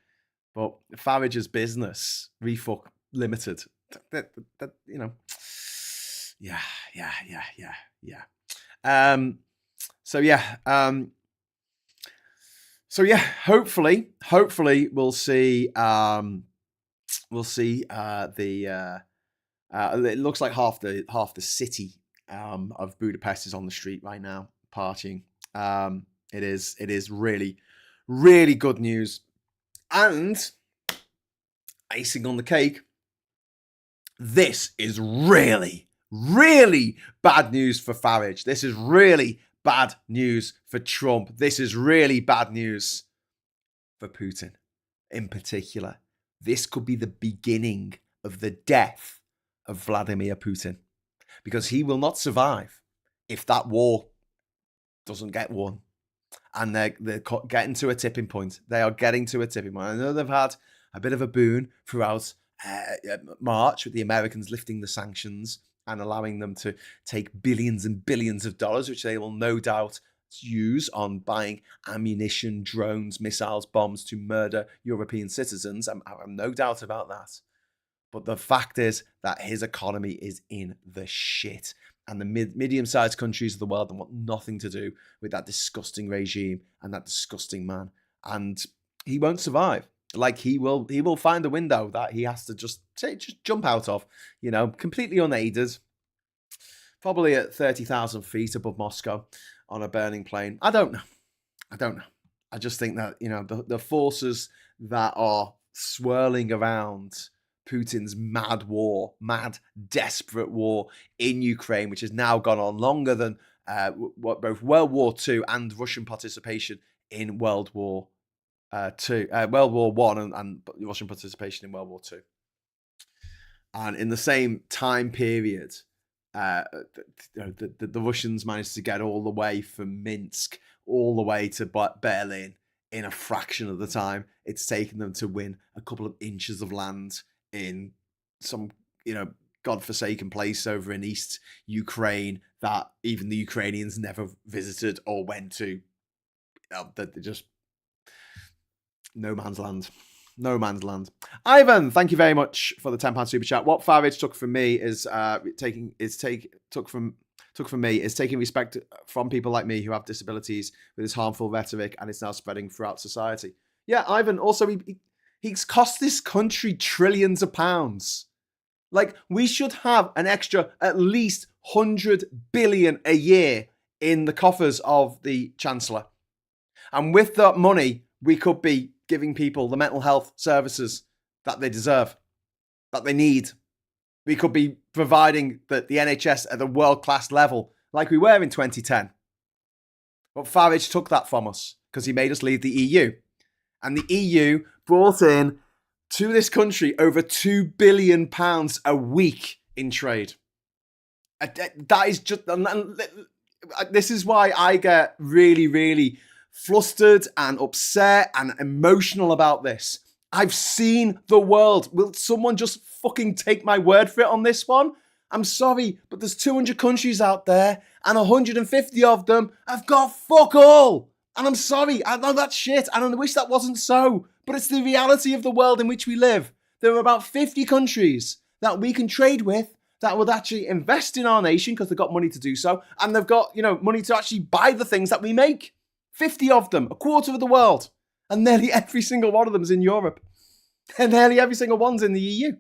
But Farage's business, Refuck Limited, yeah. Hopefully we'll see. It looks like half the city of Budapest is on the street right now partying. It is really, really good news. And icing on the cake, this is really, really bad news for Farage. This is really bad news for Trump. This is really bad news for Putin in particular. This could be the beginning of the death of Vladimir Putin, because he will not survive if that war doesn't get won. And they're getting to a tipping point. They are getting to a tipping point. I know they've had a bit of a boon throughout March with the Americans lifting the sanctions and allowing them to take billions and billions of dollars, which they will no doubt use on buying ammunition, drones, missiles, bombs to murder European citizens. I have no doubt about that. But the fact is that his economy is in the shit. And the medium-sized countries of the world want nothing to do with that disgusting regime and that disgusting man. And he won't survive. Like he will find a window that he has to just jump out of, completely unaided, probably at 30,000 feet above Moscow on a burning plane. I don't know. I just think that, the forces that are swirling around Putin's mad, desperate war in Ukraine, which has now gone on longer than both World War II and Russian participation in World War World War I and Russian participation in World War II. And in the same time period, the Russians managed to get all the way from Minsk all the way to Berlin in a fraction of the time it's taken them to win a couple of inches of land in some, godforsaken place over in East Ukraine that even the Ukrainians never visited or went to. They're just no man's land. No man's land. Ivan, thank you very much for the £10 super chat. What Farage took from me is taking respect from people like me who have disabilities with his harmful rhetoric, and it's now spreading throughout society. Yeah, Ivan. Also, he's cost this country trillions of pounds. Like, we should have an extra at least 100 billion a year in the coffers of the Chancellor. And with that money, we could be giving people the mental health services that they deserve, that they need. We could be providing the NHS at a world-class level like we were in 2010. But Farage took that from us because he made us leave the EU. And the EU brought in to this country over £2 billion a week in trade. That is just... This is why I get really, really flustered and upset and emotional about this. I've seen the world. Will someone just fucking take my word for it on this one? I'm sorry, but there's 200 countries out there and 150 of them have got fuck all. And I'm sorry, I know that's shit, and I wish that wasn't so, but it's the reality of the world in which we live. There are about 50 countries that we can trade with that would actually invest in our nation because they've got money to do so, and they've got, money to actually buy the things that we make. 50 of them, a quarter of the world, and nearly every single one of them is in Europe, and nearly every single one's in the EU.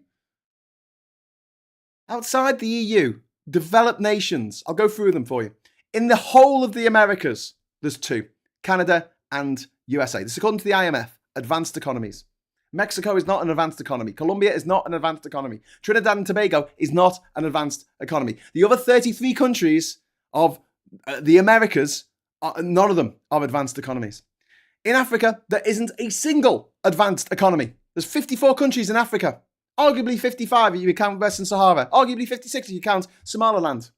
Outside the EU, developed nations, I'll go through them for you. In the whole of the Americas, there's 2, Canada and USA. This is according to the IMF, advanced economies. Mexico is not an advanced economy. Colombia is not an advanced economy. Trinidad and Tobago is not an advanced economy. The other 33 countries of the Americas, none of them are advanced economies. In Africa, there isn't a single advanced economy. There's 54 countries in Africa. Arguably 55 if you count Western Sahara. Arguably 56 if you count Somaliland.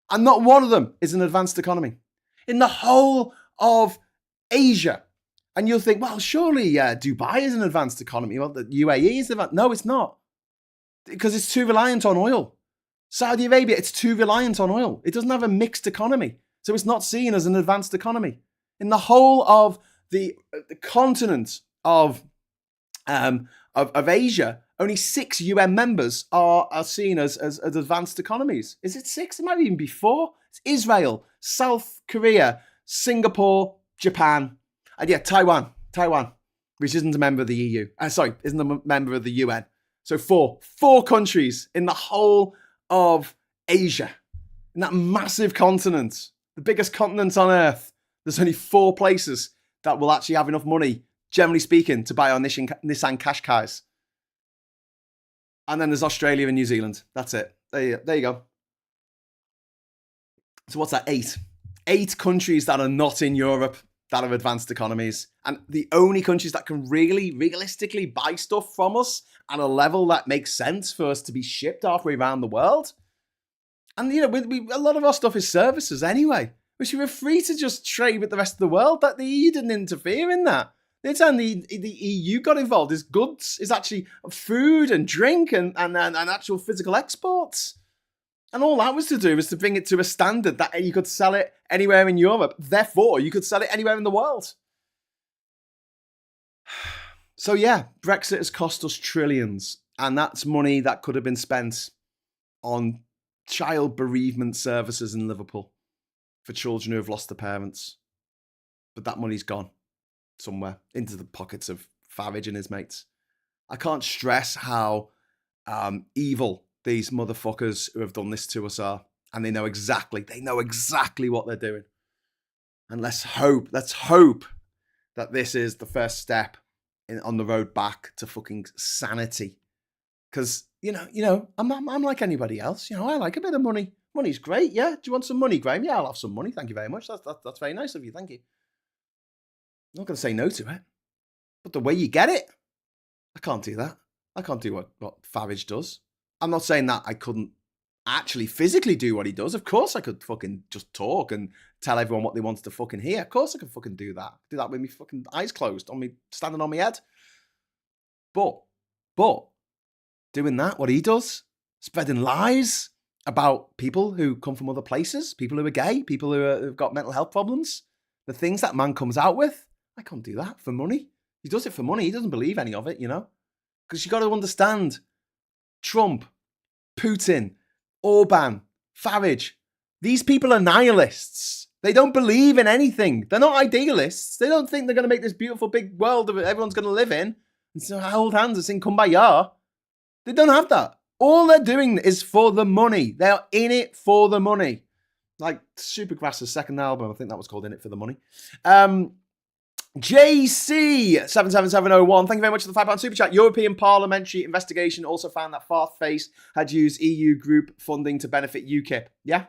And not one of them is an advanced economy. In the whole of Asia, and you'll think, well, surely Dubai is an advanced economy. Well, the UAE is advanced. No, it's not. Because it's too reliant on oil. Saudi Arabia, it's too reliant on oil. It doesn't have a mixed economy. So it's not seen as an advanced economy. In the whole of the continent of Asia, only 6 UN members are seen as advanced economies. Is it 6? It might even be 4. It's Israel, South Korea, Singapore, Japan, and yeah, Taiwan, which isn't a member of the EU. Isn't a member of the UN. So 4 countries in the whole of Asia, in that massive continent, the biggest continent on Earth. There's only 4 places that will actually have enough money, generally speaking, to buy our Nissan Qashqais. And then there's Australia and New Zealand. That's it. There you go. So what's that? 8. 8 countries that are not in Europe that are advanced economies. And the only countries that can really, realistically buy stuff from us at a level that makes sense for us to be shipped halfway around the world. And, you know, a lot of our stuff is services anyway, which we were free to just trade with the rest of the world. That the EU didn't interfere in that. The time the EU got involved is goods, is actually food and drink and actual physical exports. And all that was to do was to bring it to a standard that you could sell it anywhere in Europe. Therefore, you could sell it anywhere in the world. So yeah, Brexit has cost us trillions. And that's money that could have been spent on child bereavement services in Liverpool for children who have lost their parents. But that money's gone somewhere into the pockets of Farage and his mates. I can't stress how evil these motherfuckers who have done this to us are. And they know exactly what they're doing. And let's hope that this is the first step on the road back to fucking sanity. Because, you know, I'm like anybody else. You know, I like a bit of money. Money's great, yeah. Do you want some money, Graham? Yeah, I'll have some money. Thank you very much. That's very nice of you. Thank you. I'm not going to say no to it. But the way you get it, I can't do that. I can't do what Farage does. I'm not saying that I couldn't actually physically do what he does. Of course I could fucking just talk and tell everyone what they wanted to fucking hear. Of course I could fucking do that. Do that with me fucking eyes closed, on me standing on my head. But doing that, what he does, spreading lies about people who come from other places, people who are gay, people who've got mental health problems, the things that man comes out with, I can't do that for money. He does it for money. He doesn't believe any of it, you know? Because you got to understand, Trump, Putin, Orban, Farage, these people are nihilists. They don't believe in anything. They're not idealists. They don't think they're going to make this beautiful big world that everyone's going to live in. And so hold hands and sing Kumbaya. They don't have that. All they're doing is for the money. They're in it for the money. Like Supergrass's second album, I think that was called In It for the Money. JC77701, thank you very much for the £5 super chat. European parliamentary investigation also found that Farage had used EU group funding to benefit UKIP. Yeah,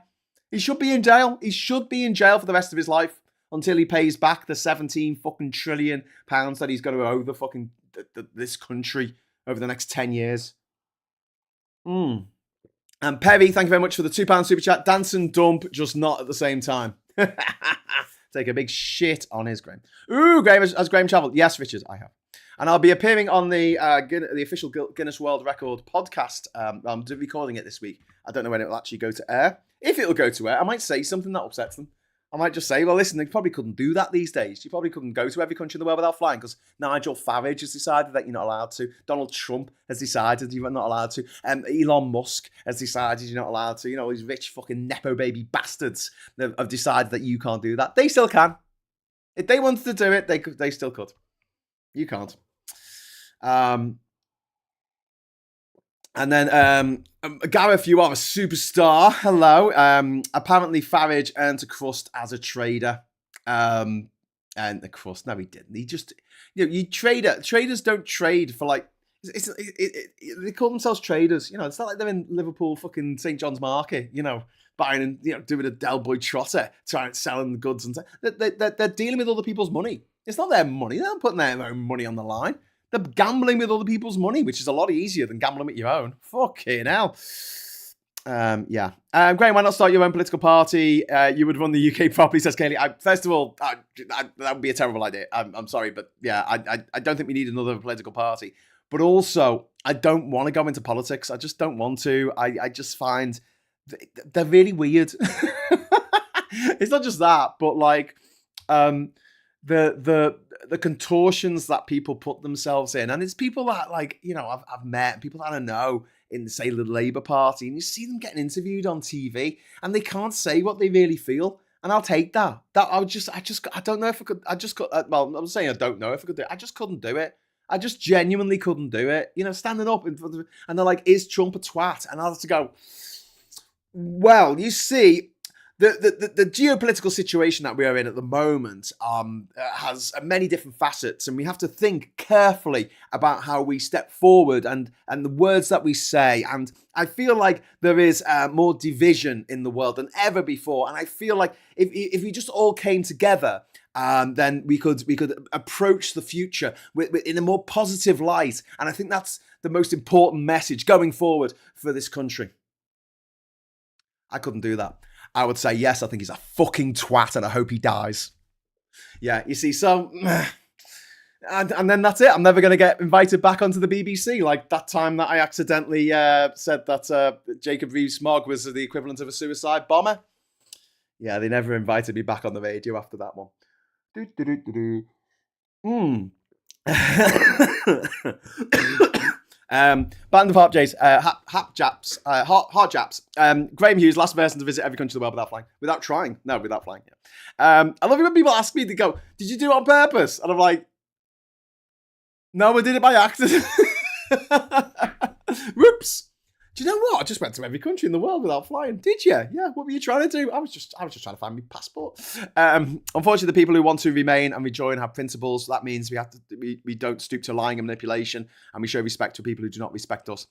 he should be in jail. He should be in jail for the rest of his life until he pays back the 17 fucking trillion pounds that he's going to owe the fucking this country over the next 10 years. And Perry, thank you very much for the £2 super chat. Dance and dump, just not at the same time. Take a big shit on his Graham. Ooh, Graham, has Graham travelled? Yes, Richard, I have. And I'll be appearing on the official Guinness World Record podcast. I'm recording it this week. I don't know when it will actually go to air. If it will go to air, I might say something that upsets them. I might just say, well, listen, they probably couldn't do that these days. You probably couldn't go to every country in the world without flying because Nigel Farage has decided that you're not allowed to. Donald Trump has decided you're not allowed to. Elon Musk has decided you're not allowed to. You know, these rich fucking Nepo baby bastards have decided that you can't do that. They still can. If they wanted to do it, they still could. You can't. And then Gareth, you are a superstar. Hello. Apparently Farage earned a crust as a trader. And the crust, no, he didn't. He just, traders don't trade for like, they call themselves traders. It's not like they're in Liverpool fucking St. John's Market, buying and, doing a Del Boy Trotter, trying to selling the goods. And they're dealing with other people's money. It's not their money. They're not putting their own money on the line. They're gambling with other people's money, which is a lot easier than gambling with your own. Fucking hell. Graham, why not start your own political party? You would run the UK properly, says Kaylee. First of all, that would be a terrible idea. I'm sorry, but yeah, I don't think we need another political party. But also, I don't want to go into politics. I just don't want to. I just find they're really weird. It's not just that, but like the contortions that people put themselves in, and it's people that like I've met, people that I know in say the Labour Party, and you see them getting interviewed on TV, and they can't say what they really feel, and I'll take that. I don't know if I could. Well, I'm saying I don't know if I could do it. I just couldn't do it. I just genuinely couldn't do it. Standing up in front of, and they're like, "Is Trump a twat?" And I'll have to go, well, you see, the geopolitical situation that we are in at the moment has many different facets, and we have to think carefully about how we step forward and the words that we say. And I feel like there is more division in the world than ever before. And I feel like if we just all came together, then we could approach the future in a more positive light. And I think that's the most important message going forward for this country. I couldn't do that. I would say, yes, I think he's a fucking twat and I hope he dies. Yeah, you see, so... And then that's it. I'm never going to get invited back onto the BBC. Like that time that I accidentally said that Jacob Rees-Mogg was the equivalent of a suicide bomber. Yeah, they never invited me back on the radio after that one. Band of Harp Jays, Hap Japs, Hard Japs. Graham Hughes, last person to visit every country of the world without flying. Without trying. No, without flying. Yeah. I love it when people ask me to go, did you do it on purpose? And I'm like, no, I did it by accident. Whoops. Do you know what? I just went to every country in the world without flying. Did you? Yeah. What were you trying to do? I was just trying to find my passport. Unfortunately, the people who want to remain and rejoin have principles. That means we don't stoop to lying and manipulation, and we show respect to people who do not respect us.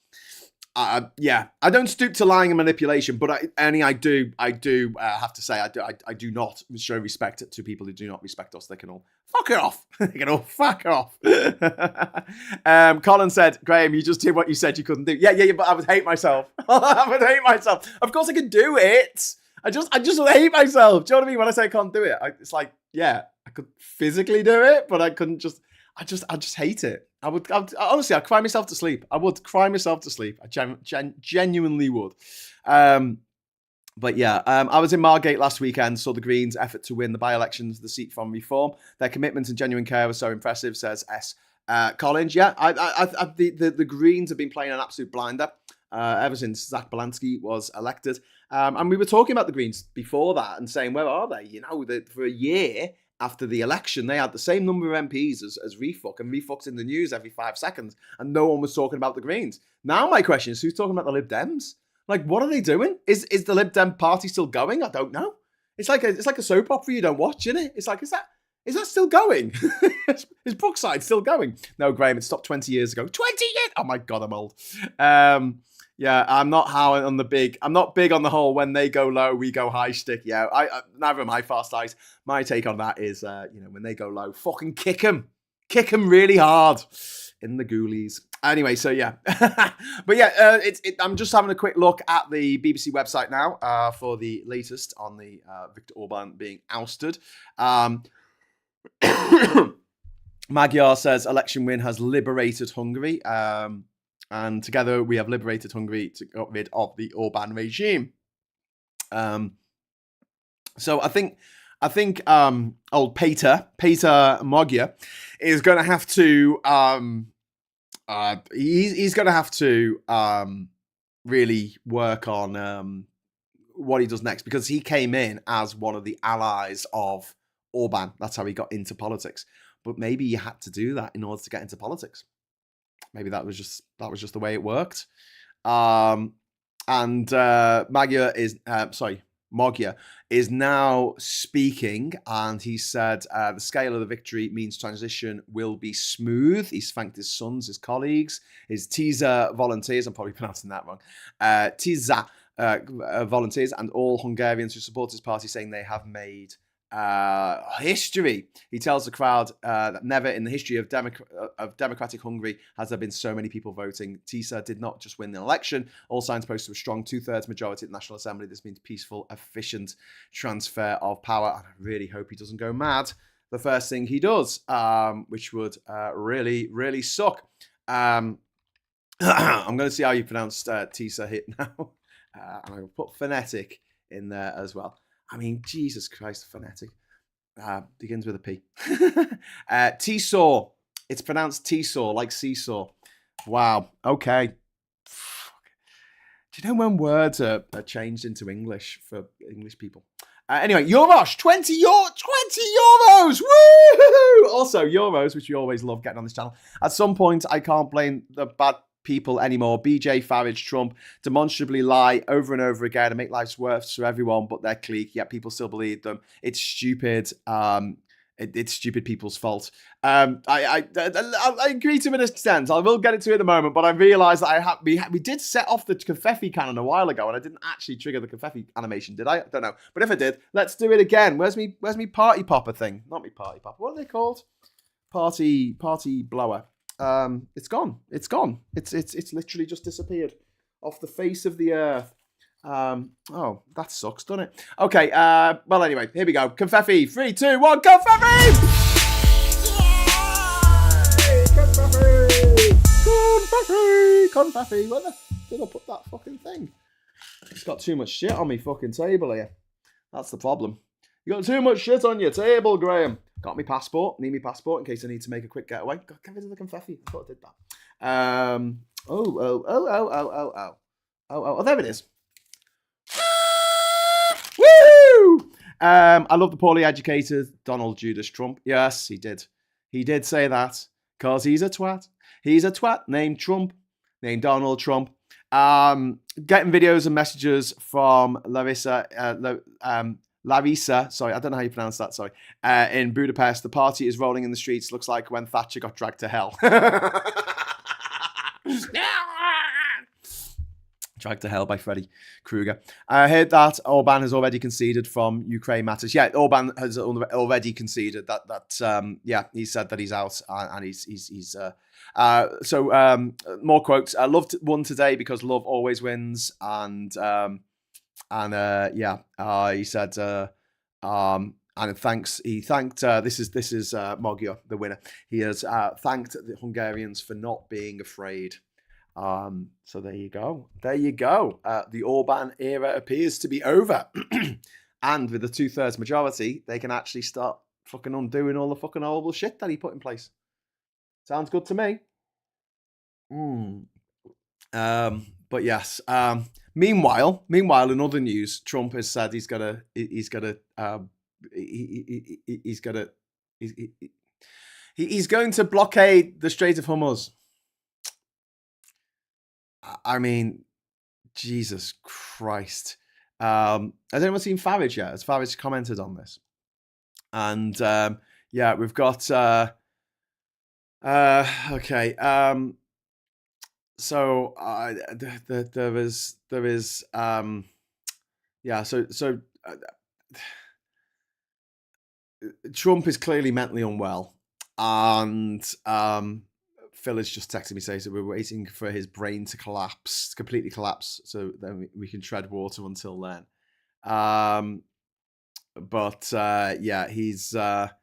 I don't stoop to lying and manipulation, but I do have to say I do not show respect to people who do not respect us. They can all fuck it off. They can all fuck off. Colin said, Graham, you just did what you said you couldn't do. Yeah, but I would hate myself. I would hate myself. Of course I could do it. I just would hate myself. Do you know what I mean? When I say I can't do it, it's like, yeah, I could physically do it, but I couldn't just. I just hate it. I would honestly, I'd cry myself to sleep. I would cry myself to sleep. I genuinely would. But yeah, I was in Margate last weekend, saw the Greens' effort to win the by-elections, the seat from Reform. Their commitment and genuine care was so impressive, says S. Collins. Yeah, the Greens have been playing an absolute blinder ever since Zach Belansky was elected. And we were talking about the Greens before that and saying, where are they? For a year after the election, they had the same number of MPs as Refuck, and Refuck's in the news every 5 seconds, and no one was talking about the Greens. Now my question is, who's talking about the Lib Dems? Like, what are they doing? Is the Lib Dem party still going? I don't know. It's like a soap opera you don't watch, isn't it? It's like, is that still going? Is Brookside still going? No, Graham, it stopped 20 years ago. 20 years? Oh my God, I'm old. Yeah, I'm not I'm not big on the whole when they go low, we go high stick. Yeah, neither am I fast eyes. My take on that is, when they go low, fucking kick them really hard in the ghoulies. Anyway, so yeah, but yeah, I'm just having a quick look at the BBC website now for the latest on the Viktor Orbán being ousted. Magyar says election win has liberated Hungary. And together we have liberated Hungary to get rid of the Orban regime. So I think old Péter Magyar is going to have to he's going to have to really work on what he does next, because he came in as one of the allies of Orban. That's how he got into politics. But maybe you had to do that in order to get into politics. Maybe that was just the way it worked. And Magyar is now speaking, and he said the scale of the victory means transition will be smooth. He's thanked his sons, his colleagues, his TISA volunteers. I'm probably pronouncing that wrong. TISA volunteers and all Hungarians who support his party, saying they have made history. He tells the crowd that never in the history of democratic Hungary has there been so many people voting. TISA did not just win the election. All signs point to a strong 2/3 majority at the National Assembly. This means peaceful, efficient transfer of power. And I really hope he doesn't go mad the first thing he does, which would really, really suck. I'm going to see how you pronounce TISA hit now. And I'll put phonetic in there as well. I mean, Jesus Christ, phonetic. Begins with a P. T-saw. It's pronounced T-saw, like seesaw. Wow. Okay. Do you know when words are changed into English for English people? Anyway, Euros. 20 euros. Woo! Also, euros, which we always love getting on this channel. At some point, I can't blame the bad people anymore. BJ, Farage, Trump demonstrably lie over and over again and make lives worse for everyone but their clique, yet people still believe them. It's stupid. It's stupid people's fault. I agree to an extent. I will get it to it in a moment, but I realised that we did set off the confetti cannon a while ago, and I didn't actually trigger the confetti animation, did I? I don't know. But if I did, let's do it again. Where's me party popper thing? Not me party popper. What are they called? Party blower. It's gone. It's gone. It's literally just disappeared off the face of the earth. Oh, that sucks, doesn't it? Okay, well, anyway, here we go. Confetti. 3, 2, 1, confetti! Confetti! Where the f did I put that fucking thing? It's got too much shit on me fucking table here. That's the problem. You got too much shit on your table, Graham. Got my passport. Need my passport in case I need to make a quick getaway. God, get rid of the confetti. I thought I did that. Oh, there it is. Woo! I love the poorly educated Donald Judas Trump. Yes, he did. He did say that because he's a twat. He's a twat named Trump, named Donald Trump. Getting videos and messages from Larissa, sorry, I don't know how you pronounce that, sorry, in Budapest. The party is rolling in the streets. Looks like when Thatcher got dragged to hell. Dragged to hell by Freddy Krueger. I heard that Orban has already conceded from Ukraine matters. Yeah, Orban has already conceded that yeah, he said that he's out and he's more quotes. I loved one today because love always wins. And he said and he thanked this is Magyar, the winner. He has thanked the Hungarians for not being afraid. So there you go. The Orban era appears to be over. And with the 2/3 majority, they can actually start fucking undoing all the fucking horrible shit that he put in place. Sounds good to me. But yes. Meanwhile, in other news, Trump has said he's going to blockade the Strait of Hormuz. I mean, Jesus Christ. Has anyone seen Farage yet? Has Farage commented on this? And yeah, we've got okay. So there is yeah. So Trump is clearly mentally unwell, and Phil has just texted me saying that we're waiting for his brain to completely collapse, so then we can tread water until then. But yeah, he's there's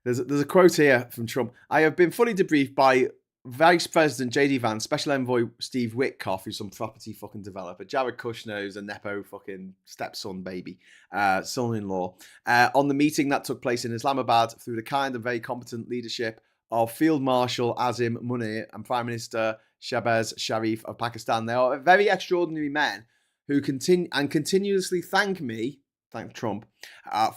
a quote here from Trump. I have been fully debriefed by Vice President J.D. Vance, Special Envoy Steve Witkoff, who's some property fucking developer, Jared Kushner, who's a Nepo fucking stepson baby, son-in-law, on the meeting that took place in Islamabad through the kind and very competent leadership of Field Marshal Azim Munir and Prime Minister Shehbaz Sharif of Pakistan. They are very extraordinary men who continuously thank Trump,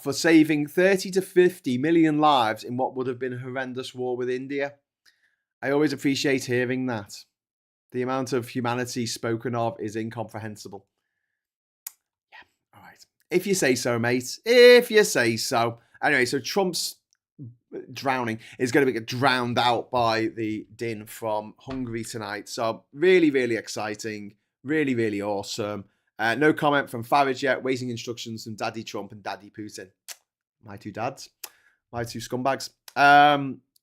for saving 30 to 50 million lives in what would have been a horrendous war with India. I always appreciate hearing that. The amount of humanity spoken of is incomprehensible. Yeah, all right. If you say so, mate. If you say so. Anyway, so Trump's drowning is going to get drowned out by the din from Hungary tonight. So really, really exciting. Really, really awesome. No comment from Farage yet. Waiting instructions from Daddy Trump and Daddy Putin. My two dads. My two scumbags.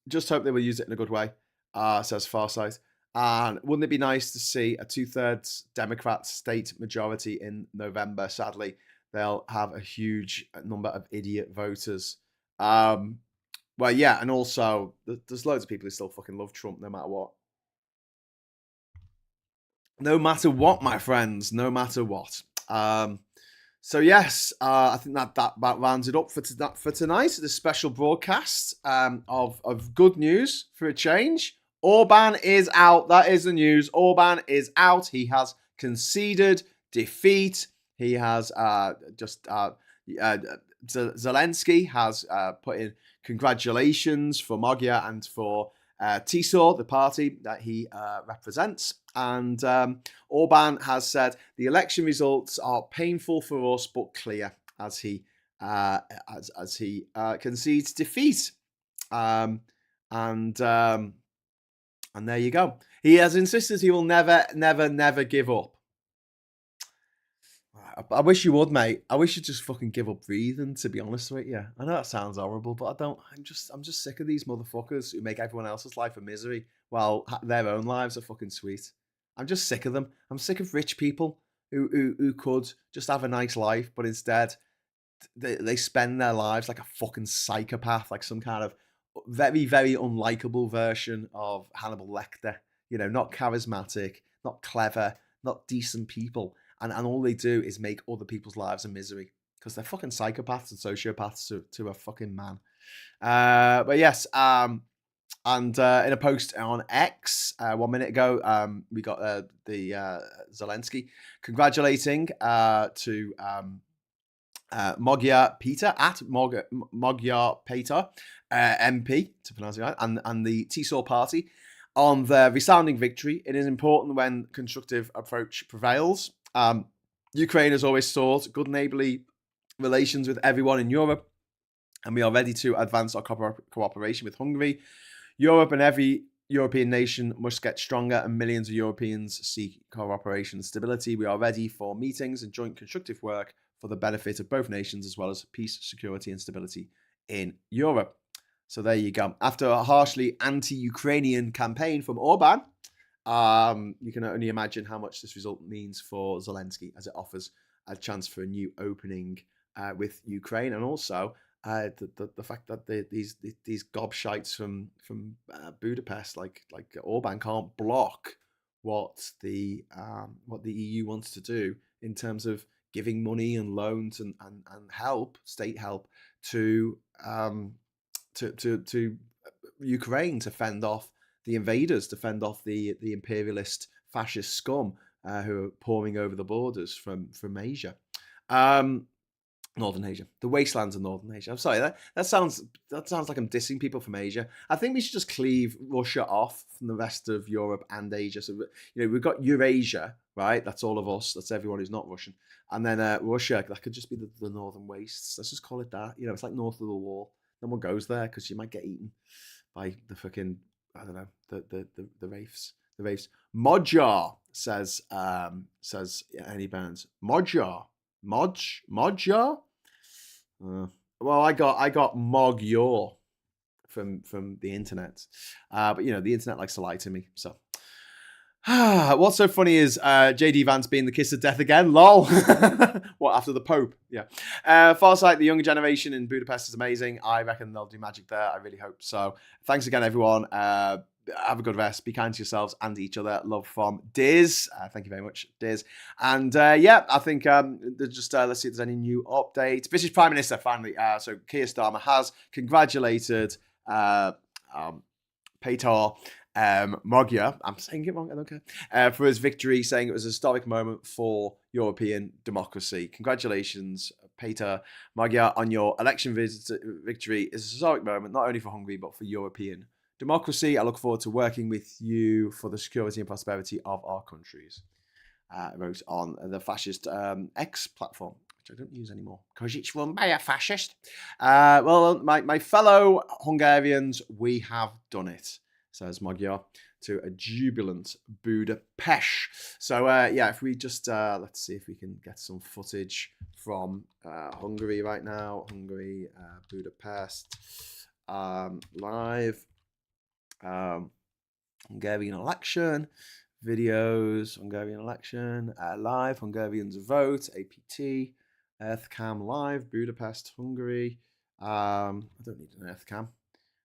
Just hope they will use it in a good way, says Farsight. And wouldn't it be nice to see a 2/3 Democrat state majority in November? Sadly, they'll have a huge number of idiot voters. Well, yeah, and also there's loads of people who still fucking love Trump no matter what. No matter what, my friends, no matter what. So yes, I think that rounds it up for tonight. The special broadcast of good news for a change. Orban is out. That is the news. Orban is out. He has conceded defeat. He has Zelensky has put in congratulations for Magyar and for TSOR, the party that he represents. And Orban has said the election results are painful for us but clear as he concedes defeat. And there you go. He has insisted he will never give up. I wish you would, mate. I wish you'd just fucking give up breathing, to be honest with you. I know that sounds horrible, but I don't. I'm just sick of these motherfuckers who make everyone else's life a misery while their own lives are fucking sweet. I'm just sick of them. I'm sick of rich people who could just have a nice life, but instead they spend their lives like a fucking psychopath, like some kind of very, very unlikable version of Hannibal Lecter. You know, not charismatic, not clever, not decent people. And all they do is make other people's lives a misery because they're fucking psychopaths and sociopaths to a fucking man. But yes, and in a post on X 1 minute ago, we got the Zelensky congratulating to Magyar Péter at Magyar Péter MP to pronounce it right, and the TSOR party on their resounding victory. It is important when constructive approach prevails. Ukraine has always sought good neighbourly relations with everyone in Europe, and we are ready to advance our cooperation with Hungary. Europe and every European nation must get stronger, and millions of Europeans seek cooperation and stability. We are ready for meetings and joint constructive work for the benefit of both nations, as well as peace, security, and stability in Europe. So there you go. After a harshly anti-Ukrainian campaign from Orban, you can only imagine how much this result means for Zelensky, as it offers a chance for a new opening with Ukraine, and also the fact that these gobshites from Budapest, like Orban, can't block what the EU wants to do in terms of giving money and loans and help, state help to Ukraine to fend off the invaders, to fend off the imperialist fascist scum who are pouring over the borders from Asia, Northern Asia, the wastelands of Northern Asia. I'm sorry, that sounds like I'm dissing people from Asia. I think we should just cleave Russia off from the rest of Europe and Asia. So we've got Eurasia, right? That's all of us. That's everyone who's not Russian. And then Russia, that could just be the northern wastes. Let's just call it that. It's like north of the wall. No one goes there because you might get eaten by the fucking, I don't know, the wraiths. The wraiths. Magyar says Annie Burns. Magyar. Magyar? Well, I got Magyar from the internet. But the internet likes to lie to me. So what's so funny is JD Vance being the kiss of death again. Lol. What, after the Pope? Yeah. Farsight, the younger generation in Budapest is amazing. I reckon they'll do magic there. I really hope so. Thanks again, everyone. Have a good rest. Be kind to yourselves and each other. Love from Diz. Thank you very much, Diz. And I think just let's see if there's any new updates. British Prime Minister finally. So Keir Starmer has congratulated Péter Magyar, I'm saying it wrong, I don't care, for his victory, saying it was a historic moment for European democracy. Congratulations, Péter Magyar, on your election victory. It's a historic moment, not only for Hungary, but for European democracy. I look forward to working with you for the security and prosperity of our countries. Wrote on the fascist X platform, which I don't use anymore because it's run by a fascist. Well, my fellow Hungarians, we have done it, says Magyar to a jubilant Budapest. So yeah, if we just let's see if we can get some footage from Hungary right now. Hungary, Budapest, live, Hungarian election. Videos, Hungarian election, live, Hungarians vote, APT, Earthcam live, Budapest, Hungary. I don't need an Earthcam.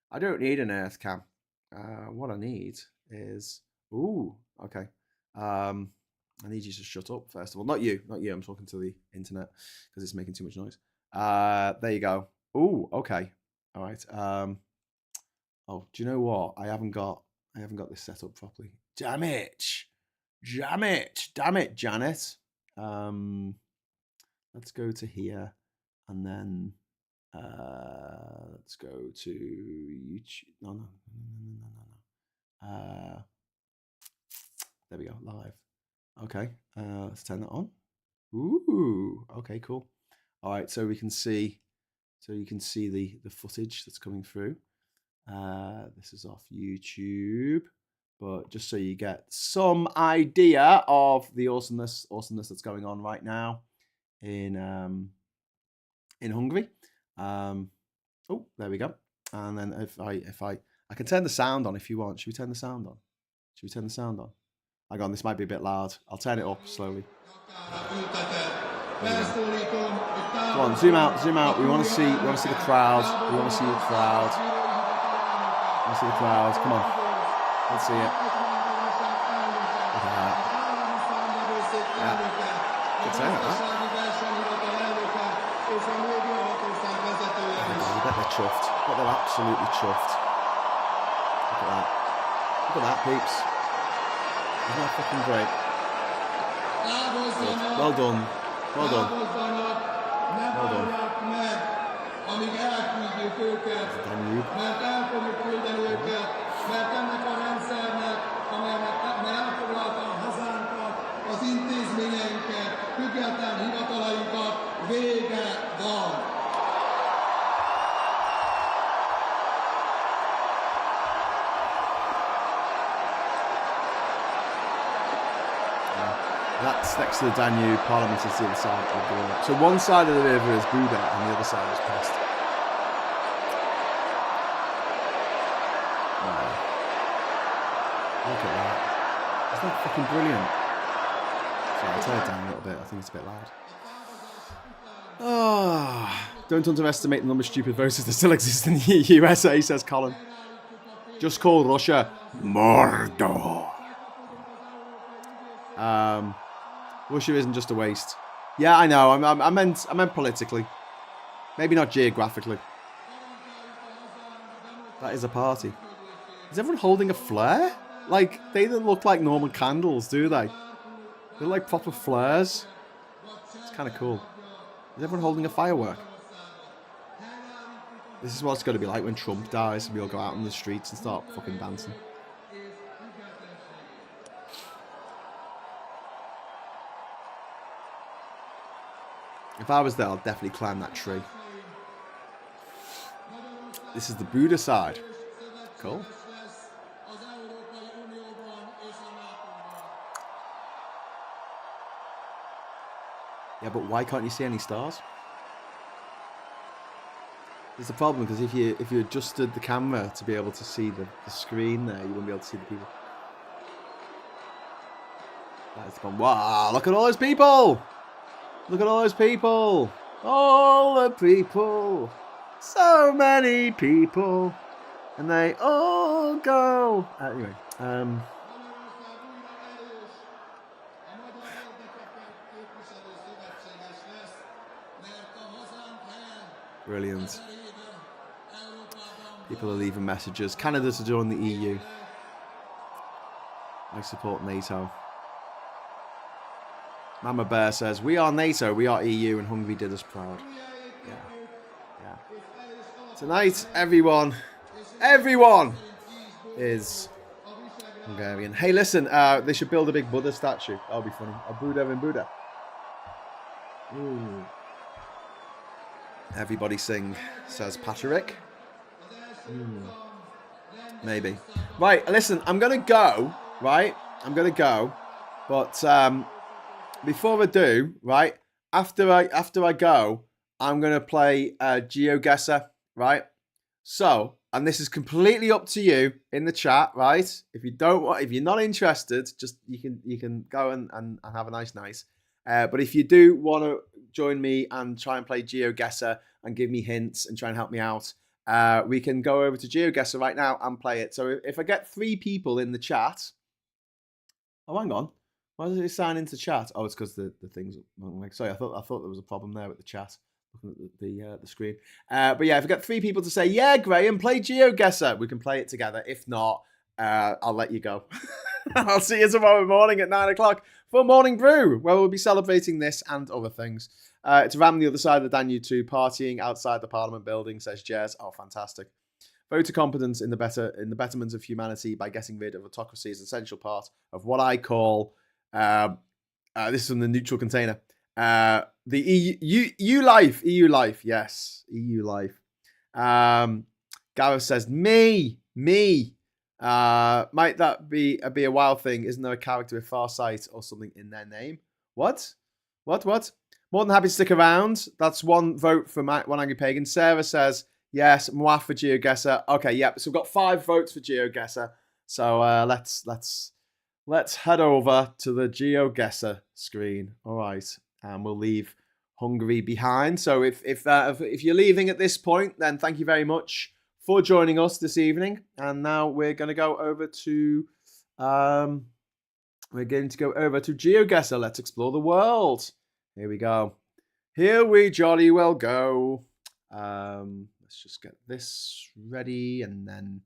I don't need an Earthcam. What I need is, okay. I need you to shut up, first of all. Not you. I'm talking to the internet because it's making too much noise. There you go. Okay. All right. Oh, do you know what? I haven't got this set up properly. Damn it, Janet. Let's go to here, and then let's go to YouTube. No. There we go, live. Okay, let's turn that on. Okay, cool. All right, so you can see the footage that's coming through. This is off YouTube. But just so you get some idea of the awesomeness that's going on right now in Hungary. There we go. And then if I can turn the sound on if you want. Should we turn the sound on? Hang on, this might be a bit loud. I'll turn it up slowly. Come on, zoom out. We want to see the crowd. Come on. Let's see it. Look at that. Yeah. Good sound, that. I bet they're chuffed. I bet they're absolutely chuffed. Look at that, peeps. Isn't that fucking great? Good. Well done.
Mert ennek a rendszernek, amely elfoglalta a hazánkat, az intézményeinket, független hivatalainkat, vége van.
That's next to the Danube. Parliament is the other side of the river. So one side of the river is Buda and the other side is Pest. Look at that. Isn't that fucking brilliant? Sorry, I'll turn it down a little bit. I think it's a bit loud. Don't underestimate the number of stupid voters that still exist in the USA, says Colin. Just call Russia Mordor. Russia isn't just a waste. Yeah, I know. I meant politically. Maybe not geographically. That is a party. Is everyone holding a flare? Like, they don't look like normal candles, do they? They're like proper flares. It's kind of cool. Is everyone holding a firework? This is what it's going to be like when Trump dies and we all go out on the streets and start fucking dancing. If I was there, I'd definitely climb that tree. This is the Buda side. Cool. Yeah, but why can't you see any stars? There's a problem, because if you adjusted the camera to be able to see the screen there, you wouldn't be able to see the people. That's fun. Wow, look at all those people! Look at all those people! All the people! So many people! And they all go! Anyway, brilliant. People are leaving messages. Canada to join the EU. I support NATO. Mama Bear says, we are NATO, we are EU, and Hungary did us proud. Yeah. Tonight, everyone, is Hungarian. Hey, listen, they should build a big Buddha statue. That'll be funny. A Buddha in Buddha. Ooh. Everybody sing, says Patrick. Maybe. Right, listen, I'm going to go, right? I'm going to go. But before I do, right, after I go, I'm going to play GeoGuessr, right? So, and this is completely up to you in the chat, right? If you're not interested, just you can go and have a nice night. But if you do want to join me and try and play GeoGuessr and give me hints and try and help me out, we can go over to GeoGuessr right now and play it. So if I get 3 people in the chat, oh, hang on, why does it sign into chat? Oh, it's because the things. Sorry, I thought there was a problem there with the chat. Looking at the screen. But yeah, if we got 3 people to say, yeah, Graham, play GeoGuessr, we can play it together. If not, I'll let you go. I'll see you tomorrow morning at 9 o'clock for Morning Brew, where we'll be celebrating this and other things. It's Ram the other side of the Danube too, partying outside the Parliament building, says Jez. Oh, fantastic. Voter competence in the betterment of humanity by getting rid of autocracy is an essential part of what I call, this is from the neutral container, the EU life, yes, EU life. Gareth says, me. Might that be a wild thing? Isn't there a character with far sight or something in their name? What? More than happy to stick around. That's 1 vote for One Angry Pagan. Sarah says, yes, moi for GeoGuessr. Okay, yep. So we've got 5 votes for GeoGuessr. So let's head over to the GeoGuessr screen. All right. And we'll leave Hungary behind. So if you're leaving at this point, then thank you very much for joining us this evening. And now we're going to go over to GeoGuessr. Let's explore the world. Here we go. Here we jolly well go. Let's just get this ready, and then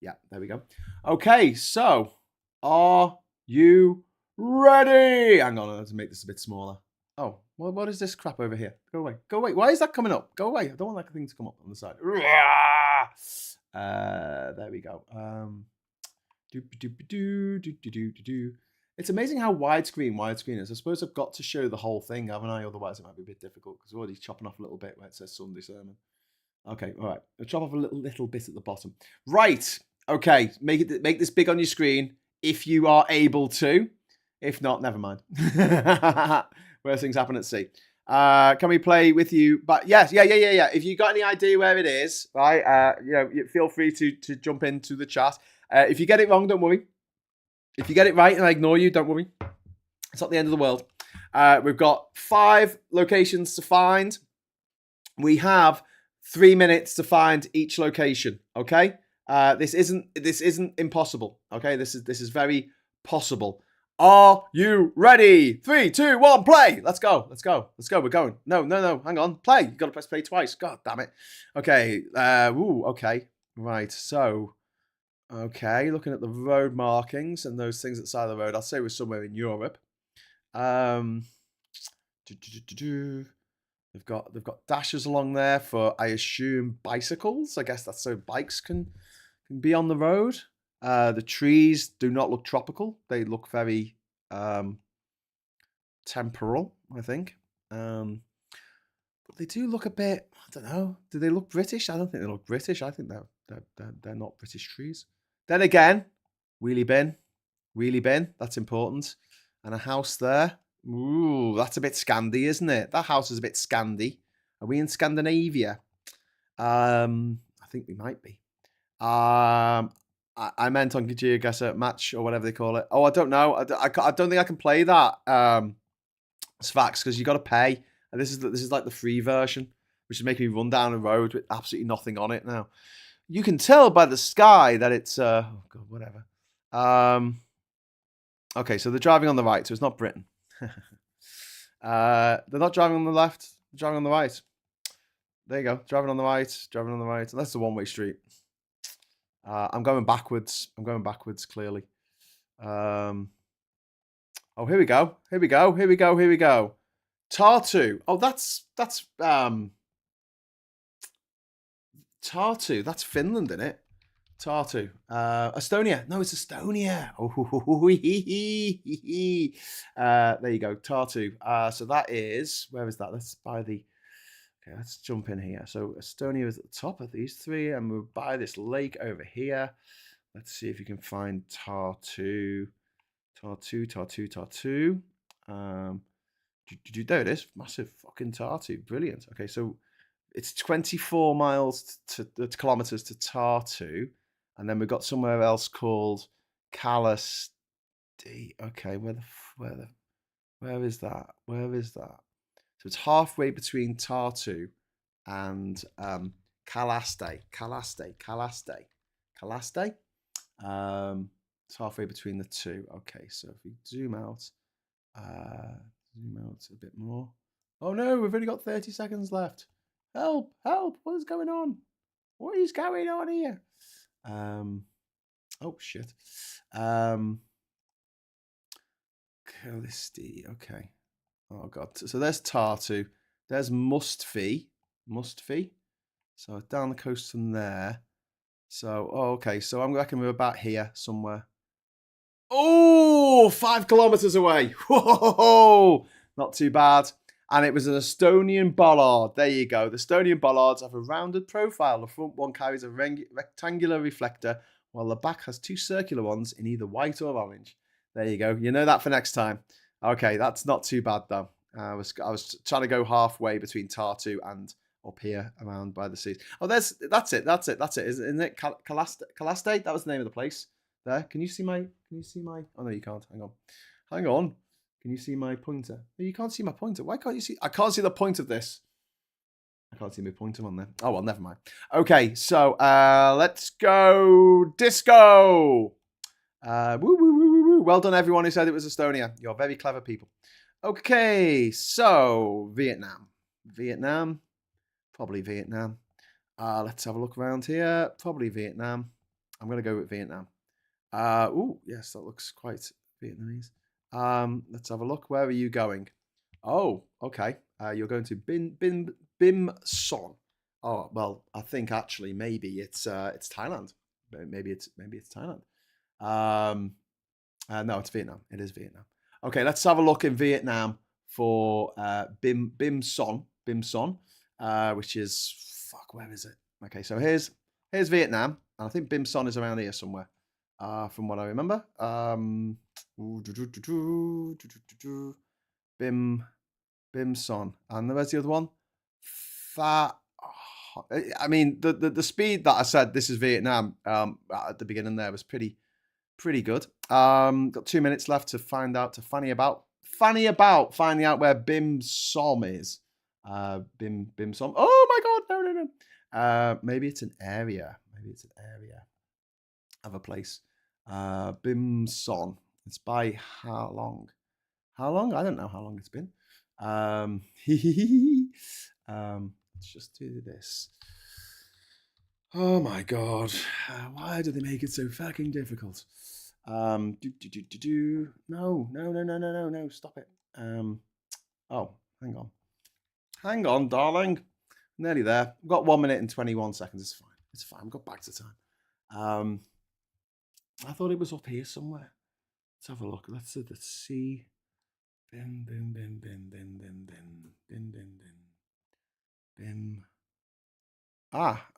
yeah, there we go. Okay, so are you ready? Hang on, I have to make this a bit smaller. Oh, what is this crap over here? Go away. Why is that coming up? Go away. I don't want that thing to come up on the side. There we go. It's amazing how widescreen is. I suppose I've got to show the whole thing, haven't I? Otherwise it might be a bit difficult because we're already chopping off a little bit where it says Sunday sermon. Okay, all right. I'll chop off a little bit at the bottom. Right. Okay. Make this big on your screen if you are able to. If not, never mind. Worst things happen at sea. Can we play with you? But yes, yeah. If you got any idea where it is, right? Feel free to jump into the chat. If you get it wrong, don't worry. If you get it right and I ignore you, don't worry. It's not the end of the world. We've got 5 locations to find. We have 3 minutes to find each location. Okay. This isn't impossible. Okay. This is very possible. Are you ready? 3, 2, 1, play. Let's go. We're going. No. Hang on. Play. You got to press play twice. God damn it. Okay. Okay. Right. So, okay. Looking at the road markings and those things at the side of the road, I'll say we're somewhere in Europe. They've got dashes along there for, I assume, bicycles. I guess that's so bikes can be on the road. The trees do not look tropical. They look very temporal, I think. But they do look a bit, I don't know. Do they look British? I don't think they look British. I think they're not British trees. Then again, wheelie bin. That's important. And a house there. Ooh, that's a bit Scandi, isn't it? That house is a bit Scandi. Are we in Scandinavia? I think we might be. I meant on GeoGuessr match or whatever they call it. Oh, I don't know. I don't think I can play that. It's facts because you got to pay. And this is like the free version, which is making me run down a road with absolutely nothing on it now. You can tell by the sky that it's oh god, whatever. Okay, so they're driving on the right, so it's not Britain. They're not driving on the left. They're driving on the right. There you go. Driving on the right. That's the one-way street. I'm going backwards. Clearly. Oh, here we go. Tartu. Oh, that's Tartu. That's Finland, isn't it? Tartu. Estonia. No, it's Estonia. Oh, there you go. Tartu. So that is, where is that? Let's buy the, okay, let's jump in here. So Estonia is at the top of these three, and we'll buy this lake over here. Let's see if you can find Tartu. Tartu. There it is. Massive fucking Tartu. Brilliant. Okay, so it's 24 miles to kilometers to Tartu, and then we've got somewhere else called Kalasti. Okay, where is that? Where is that? So it's halfway between Tartu and Kalasti. It's halfway between the two. Okay, so if we zoom out a bit more. Oh no, we've only got 30 seconds left. Help, what is going on? What is going on here? Oh shit. Kalasti, okay. Oh god. So there's Tartu. There's Mustfi. So down the coast from there. So, okay. So I'm reckon we're about here somewhere. Oh, 5 kilometers away. Whoa, not too bad. And it was an Estonian bollard. There you go. The Estonian bollards have a rounded profile. The front one carries a rectangular reflector, while the back has 2 circular ones in either white or orange. There you go. You know that for next time. Okay, that's not too bad though. I was trying to go halfway between Tartu and up here around by the seas. Oh, that's it. Isn't it? Kalasti? That was the name of the place. There. Can you see my? Oh no, you can't. Hang on. Can you see my pointer? No, you can't see my pointer. Why can't you see? I can't see the point of this. I can't see my pointer on there. Oh well, never mind. Okay, so let's go disco. Woo. Well done, everyone who said it was Estonia. You're very clever people. Okay, so Vietnam. Probably Vietnam. Let's have a look around here. Probably Vietnam. I'm going to go with Vietnam. Yes, that looks quite Vietnamese. Let's have a look. Where are you going? Oh, okay. You're going to Bim Son. Oh, well, I think actually maybe it's Thailand. Maybe it's Thailand. No, it's Vietnam. It is Vietnam. Okay, let's have a look in Vietnam for Bim Son, which is where is it? Okay, so here's Vietnam, and I think Bim Son is around here somewhere, from what I remember. Bim Son, and where's the other one? I mean, the speed that I said this is Vietnam at the beginning there was pretty good. Got 2 minutes left to find out, finding out where Bim Som is. Bim Som. Oh my god, no. Maybe it's an area. Of a place. Bim Son. It's by how long? I don't know how long it's been. Let's just do this. Oh my god. Why do they make it so fucking difficult? No, stop it. Oh, hang on, darling. Nearly there. I've got 1 minute and 21 seconds. It's fine. I've got back to time. I thought it was up here somewhere. Let's have a look. Let's see. Bim.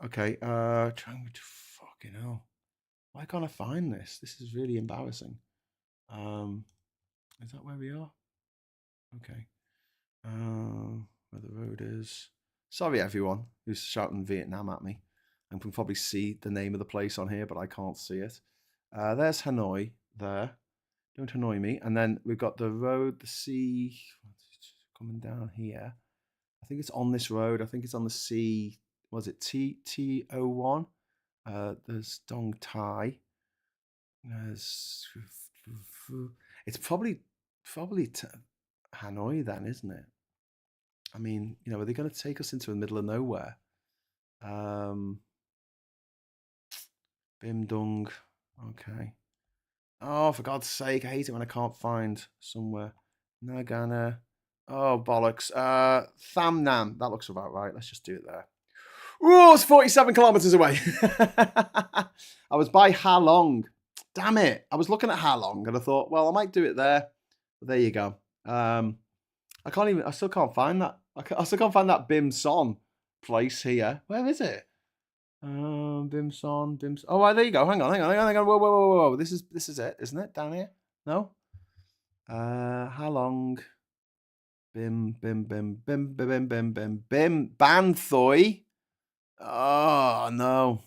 Okay. Trying to fucking hell. Why can't I find this? This is really embarrassing. Is that where we are? Okay. Where the road is. Sorry, everyone who's shouting Vietnam at me. I can probably see the name of the place on here, but I can't see it. There's Hanoi there. Don't annoy me. And then we've got the road, the sea coming down here. I think it's on this road. I think it's on the C. Was it T01? There's Dong Tai. It's probably Hanoi then, isn't it? I mean, are they going to take us into the middle of nowhere? Bim Dung. Okay. Oh, for God's sake, I hate it when I can't find somewhere. Nagana. Oh, bollocks. Tham Nam. That looks about right. Let's just do it there. Oh, it's 47 kilometers away. I was by Ha Long. Damn it. I was looking at Ha Long and I thought, well, I might do it there. But there you go. I still can't find that. I still can't find that Bim Son place here. Where is it? Bim Son. Oh, right, there you go. Hang on. Whoa. This is it, isn't it? Down here? No? How long? Bim. Banthoy. Oh, no.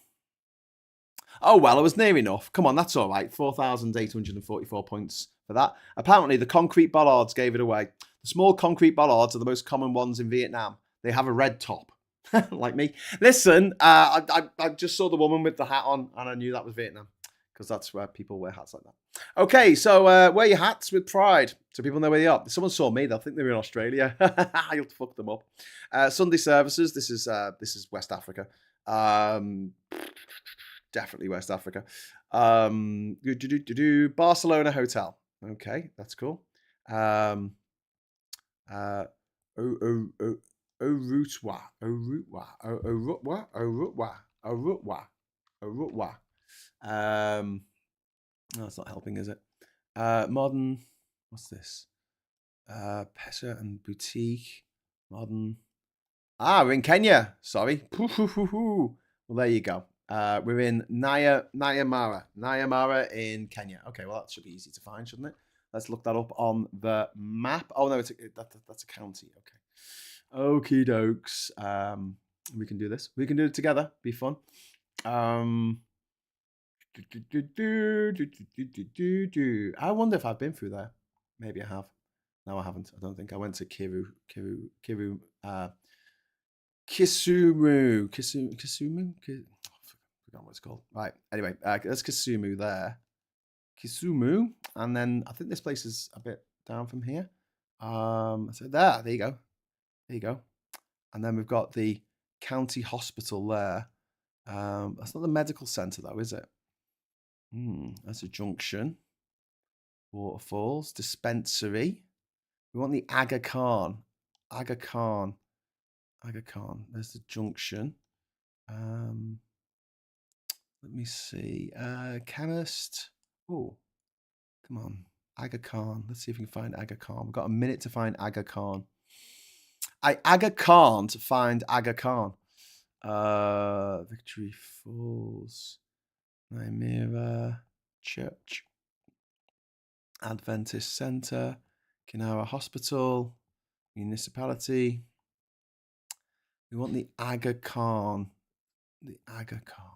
Oh, well, I was near enough. Come on, that's all right. 4,844 points for that. Apparently, the concrete bollards gave it away. The small concrete bollards are the most common ones in Vietnam. They have a red top, like me. Listen, I just saw the woman with the hat on, and I knew that was Vietnam, because that's where people wear hats like that. Okay, so wear your hats with pride, so people know where they are. If someone saw me, they'll think they were in Australia. You'll fuck them up. Sunday services. This is West Africa. Definitely West Africa. Barcelona hotel. Okay, that's cool. Urutwa. No, that's not helping, is it? Modern. What's this? Pesa and boutique. Modern. We're in Kenya. Sorry. Well, there you go. We're in Nyamara in Kenya. Okay, well, that should be easy to find, shouldn't it? Let's look that up on the map. Oh, no, that's a county. Okay. Okie dokes. We can do this. We can do it together. Be fun. I wonder if I've been through there. Maybe I have. No, I haven't. I don't think. I went to Kisumu. Forgot what it's called. Right. Anyway, there's Kisumu there. Kisumu, and then I think this place is a bit down from here. So there you go. There you go. And then we've got the county hospital there. That's not the medical centre though, is it? That's a junction. Waterfalls, dispensary. We want the Aga Khan. Aga Khan. There's the junction. Let me see. Chemist. Oh, come on. Aga Khan. Let's see if we can find Aga Khan. We've got a minute to find Aga Khan. Aga Khan to find Aga Khan. Victory Falls. Nymira Church. Adventist Centre. Kinara Hospital. Municipality. We want the Aga Khan. The Aga Khan.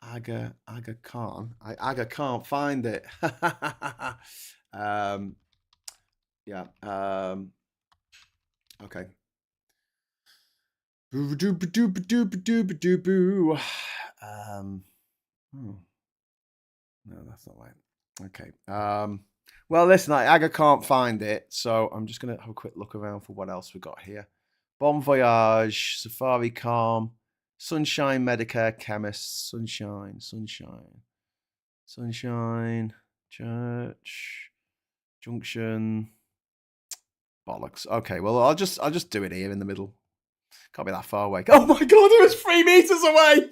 Aga Khan. Aga can't find it. Yeah. Okay. No, that's not right. Okay. Well, listen, Aga can't find it, so I'm just gonna have a quick look around for what else we got here. Bon Voyage, Safari Calm, Sunshine Medicare Chemist, Sunshine, Church, Junction, bollocks. Okay, well, I'll just do it here in the middle. Can't be that far away. Oh my god, it was 3 meters away.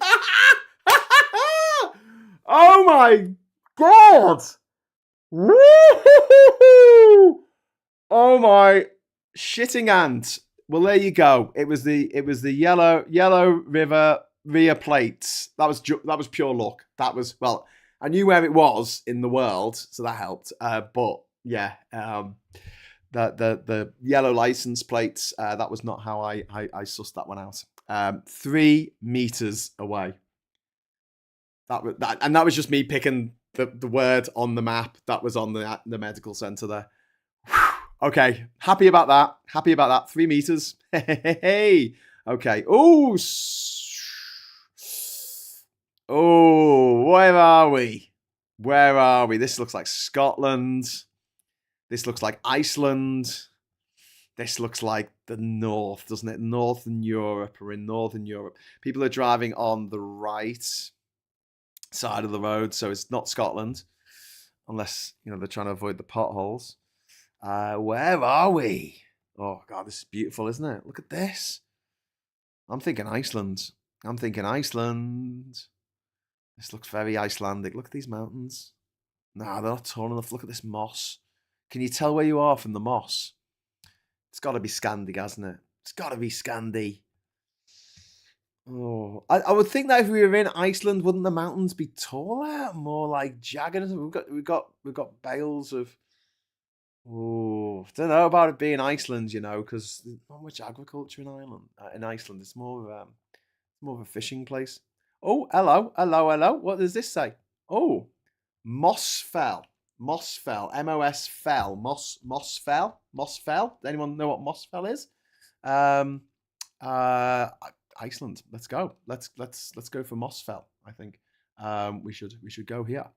Oh my god. Woo-hoo-hoo-hoo! Oh my shitting ant. Well, there you go. It was the yellow river rear plates. That was pure luck. That was, well, I knew where it was in the world, so that helped. But yeah, the yellow license plates. That was not how I sussed that one out. 3 meters away. That was just me picking the word on the map that was on the medical centre there. Okay, happy about that. 3 meters. Hey. Okay. Oh, where are we? This looks like Scotland. This looks like Iceland. This looks like the north, doesn't it? Northern Europe. We're in Northern Europe. People are driving on the right side of the road, so it's not Scotland, unless they're trying to avoid the potholes. Where are we? Oh god, this is beautiful, isn't it? Look at this. I'm thinking Iceland. I'm thinking Iceland. This looks very Icelandic. Look at these mountains. Nah, they're not tall enough. Look at this moss. Can you tell where you are from the moss? It's got to be Scandi, hasn't it? It's got to be Scandi. Oh, I would think that if we were in Iceland, wouldn't the mountains be taller, more like jagged? We've got bales of. Oh, don't know about it being Iceland, because there's not much agriculture in Ireland. In Iceland, it's more of a fishing place. Oh, hello, hello, hello. What does this say? Oh, Mossfell. Mossfell. MOS fell. Mossfell. Mossfell. Does anyone know what Mossfell is? Um, uh, Iceland. Let's go. Let's go for Mossfell. I think we should go here.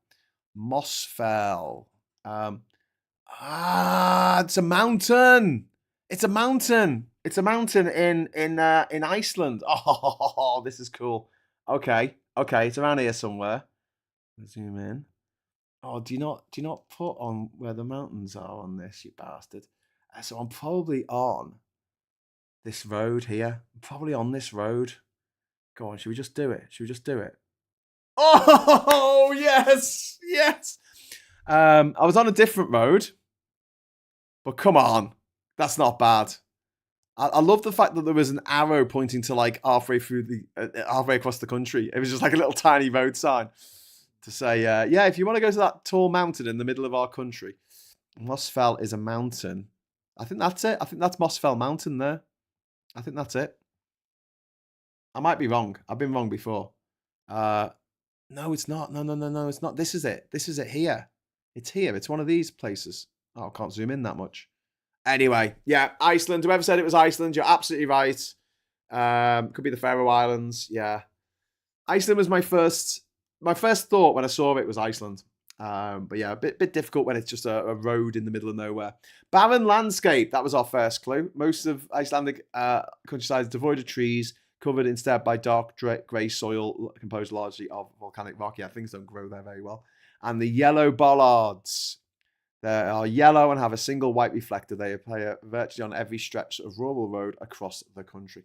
Mossfell. It's a mountain. It's a mountain. It's a mountain in Iceland. Oh, this is cool. Okay, it's around here somewhere. Zoom in. Oh, do you not put on where the mountains are on this, you bastard? So I'm probably on this road here. I'm probably on this road. Go on, should we just do it? Oh, yes. I was on a different road, but come on, that's not bad. I love the fact that there was an arrow pointing to like halfway across the country. It was just like a little tiny road sign to say, yeah, if you want to go to that tall mountain in the middle of our country, Mossfell is a mountain. I think that's it. I think that's Mossfell Mountain there. I think that's it. I might be wrong. I've been wrong before. No, it's not. No, it's not. This is it. Here. It's here. It's one of these places. Oh, I can't zoom in that much. Anyway, yeah, Iceland. Whoever said it was Iceland, you're absolutely right. Could be the Faroe Islands. Yeah, Iceland was my first thought when I saw it was Iceland. But yeah, a bit difficult when it's just a road in the middle of nowhere. Barren landscape. That was our first clue. Most of Icelandic countryside is devoid of trees, covered instead by dark grey soil composed largely of volcanic rock. Yeah, things don't grow there very well. And the yellow bollards. They are yellow and have a single white reflector. They appear virtually on every stretch of rural road across the country.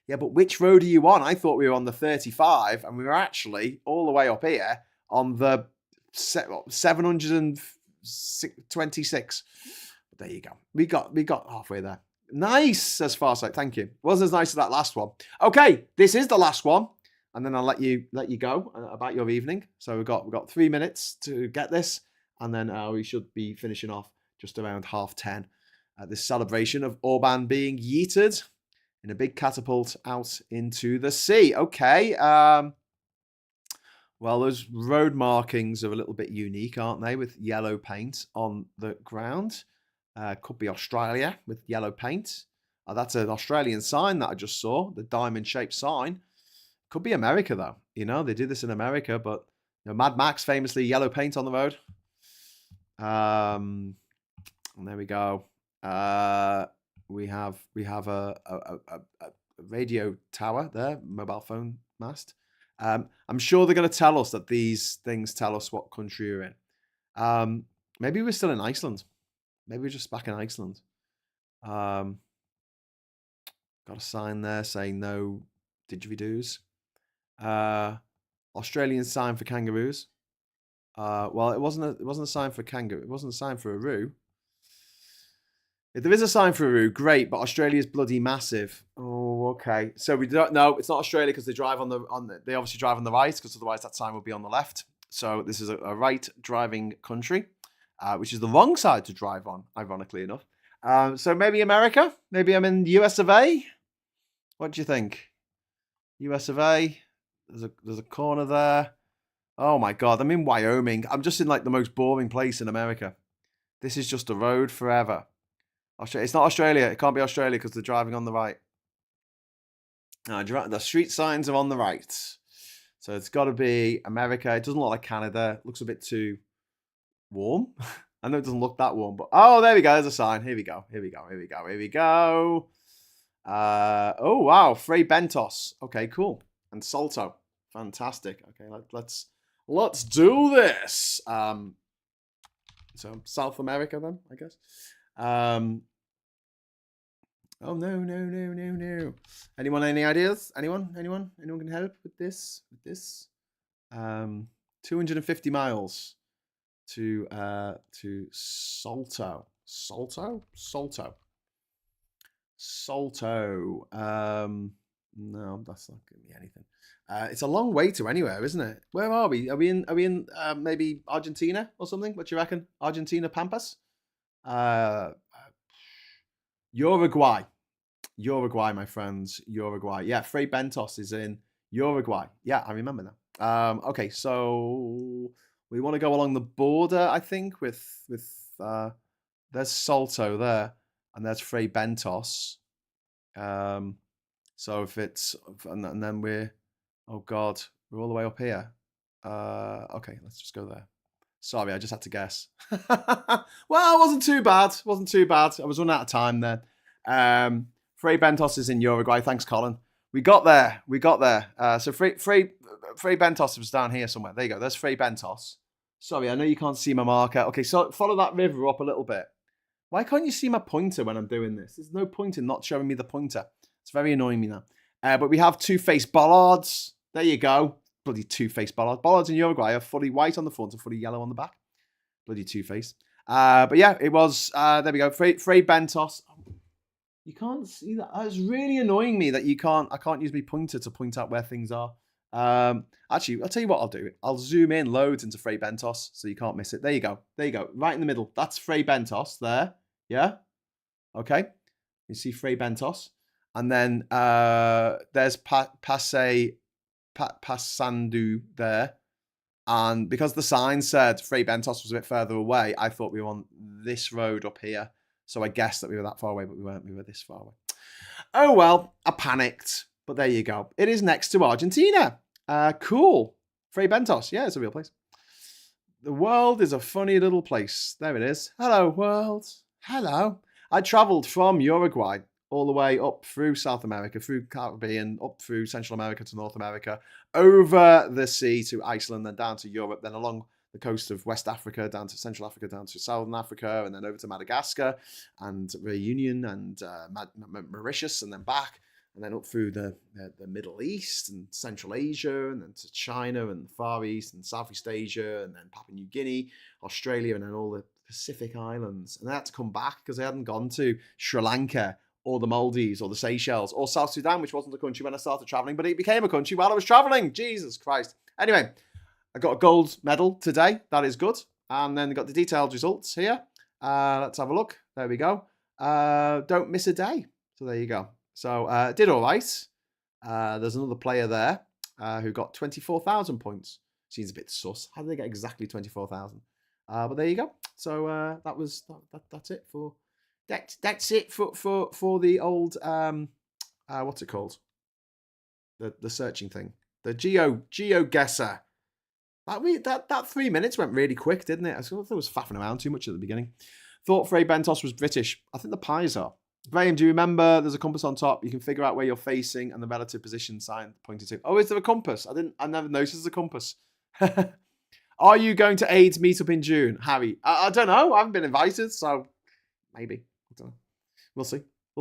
Yeah, but which road are you on? I thought we were on the 35, and we were actually all the way up here on the 726. But there you go. We got halfway there. Nice, as far as thank you. Wasn't as nice as that last one. Okay, this is the last one, and then I'll let you go about your evening. So we've got 3 minutes to get this. And then we should be finishing off just around 10:30 at this celebration of Orban being yeeted in a big catapult out into the sea. Okay. Well, those road markings are a little bit unique, aren't they? With yellow paint on the ground. Could be Australia with yellow paint. That's an Australian sign that I just saw, the diamond-shaped sign. Could be America, though. They do this in America, but Mad Max famously yellow paint on the road. And there we go. We have a radio tower there, mobile phone mast. I'm sure they're going to tell us that these things tell us what country we're in. Maybe we're still in Iceland. Maybe we're just back in Iceland. Got a sign there saying no didgeridoos. Australian sign for kangaroos. Well, it wasn't a sign for kangaroo. It wasn't a sign for a roo. If there is a sign for a roo, great. But Australia's bloody massive. Oh, okay. So we don't know. It's not Australia because they drive they obviously drive on the right, because otherwise that sign would be on the left. So this is a right driving country, which is the wrong side to drive on, ironically enough. So maybe America. Maybe I'm in US of A. What do you think? US of A. There's a corner there. Oh my God, I'm in Wyoming. I'm just in like the most boring place in America. This is just a road forever. It's not Australia. It can't be Australia because they're driving on the right. No, the street signs are on the right. So it's got to be America. It doesn't look like Canada. It looks a bit too warm. I know it doesn't look that warm, but oh, there we go. There's a sign. Here we go. Oh, wow. Frei Bentos. Okay, cool. And Salto. Fantastic. Okay, let's do this. So South America then, I guess. Oh, no. Anyone, any ideas? Anyone can help with this? 250 miles to Salto. No, that's not giving me anything. It's a long way to anywhere, isn't it? Where are we? Are we in maybe Argentina or something? What do you reckon? Argentina Pampas? Uruguay, my friends. Uruguay. Yeah, Frei Bentos is in Uruguay. Yeah, I remember now. Okay, so we want to go along the border, I think, with there's Salto there, and there's Frei Bentos. So if it's and then we're oh god, we're all the way up here. Okay, let's just go there. Sorry, I just had to guess. Well, it wasn't too bad. I was running out of time then. Frei Bentos is in Uruguay. Thanks, Colin. We got there. So Frei Bentos was down here somewhere. There you go. There's Frei Bentos. Sorry, I know you can't see my marker. Okay, so follow that river up a little bit. Why can't you see my pointer when I'm doing this? There's no point in not showing me the pointer. It's very annoying me now. But we have two-faced bollards. There you go. Bloody two-faced bollards. Bollards in Uruguay are fully white on the front and fully yellow on the back. Bloody two-faced. But yeah, it was, there we go. Frei Bentos. You can't see that. It's really annoying me that I can't use my pointer to point out where things are. Actually, I'll tell you what I'll do. I'll zoom in loads into Frei Bentos so you can't miss it. There you go. Right in the middle. That's Frei Bentos there. Yeah? Okay. You see Frei Bentos. And then there's Passandu there. And because the sign said Frei Bentos was a bit further away, I thought we were on this road up here. So I guessed that we were that far away, but we weren't. We were this far away. Oh, well, I panicked. But there you go. It is next to Argentina. Cool. Frei Bentos. Yeah, it's a real place. The world is a funny little place. There it is. Hello, world. Hello. I travelled from Uruguay all the way up through South America, through Caribbean, up through Central America to North America, over the sea to Iceland, then down to Europe, then along the coast of West Africa, down to Central Africa, down to Southern Africa, and then over to Madagascar, and Reunion, and Mauritius, and then back, and then up through the Middle East, and Central Asia, and then to China, and the Far East, and Southeast Asia, and then Papua New Guinea, Australia, and then all the Pacific Islands. And I had to come back because I hadn't gone to Sri Lanka, or the Maldives, or the Seychelles, or South Sudan, which wasn't a country when I started traveling, but it became a country while I was traveling. Jesus Christ. Anyway, I got a gold medal today. That is good. And then got the detailed results here. Let's have a look. There we go. Don't miss a day. So there you go. So did all right. There's another player there who got 24,000 points. Seems a bit sus. How did they get exactly 24,000? But there you go. So that's it for... That's it for the old what's it called? The searching thing. The geo guesser. That 3 minutes went really quick, didn't it? I thought it was faffing around too much at the beginning. Thought Frei Bentos was British. I think the pies are. Graham, do you remember there's a compass on top? You can figure out where you're facing and the relative position sign pointing to. Oh, is there a compass? I never noticed there's a compass. Are you going to AIDS meetup in June, Harry? I don't know. I haven't been invited, so maybe. I don't know. We'll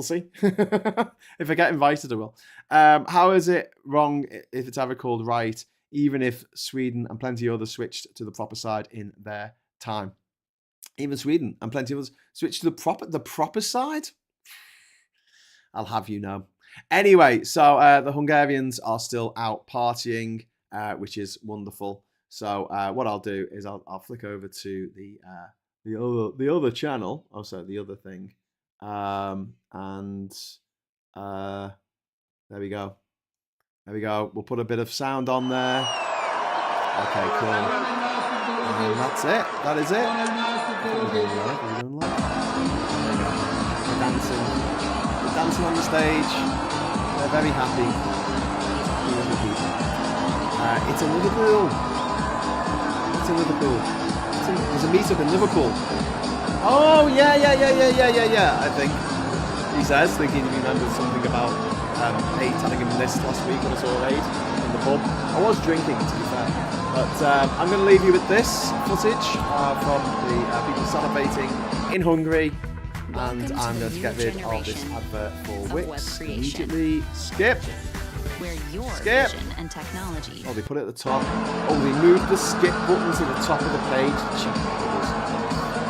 see. If I get invited, I will. How is it wrong if it's ever called right, even if Sweden and plenty of others switched to the proper side in their time? Even Sweden and plenty of others switched to the proper side? I'll have you know. Anyway, so the Hungarians are still out partying, which is wonderful. So what I'll do is I'll flick over to the other channel. Oh, sorry, the other thing. And there we go. We'll put a bit of sound on there. Okay, cool. And that's it. That is it. They're dancing on the stage. They're very happy. It's in Liverpool. There's a meetup in Liverpool. Oh, yeah, I think. He says, thinking he remembers something about Aid telling him this last week when I saw Aid in the pub. I was drinking, to be fair. But I'm going to leave you with this footage from the people celebrating in Hungary And I'm going to get rid of this advert for Wix immediately. Skip.
Where your
Skip.
vision and technology.
Oh, they put it at the top. Oh, they moved the skip button to the top of the page. Cheap buggers.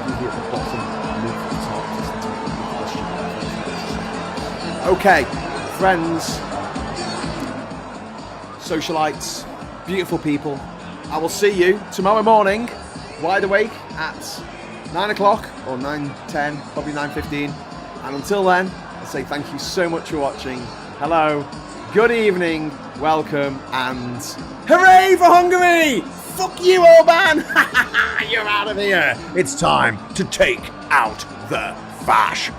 Leave it at the bottom, move to the top. Okay, friends, socialites, beautiful people. I will see you tomorrow morning, wide awake at 9 o'clock or 9:10, probably 9:15. And until then, I'll say thank you so much for watching. Hello. Good evening, welcome, and hooray for Hungary! Fuck you, Orban! You're out of here! It's time to take out the fash!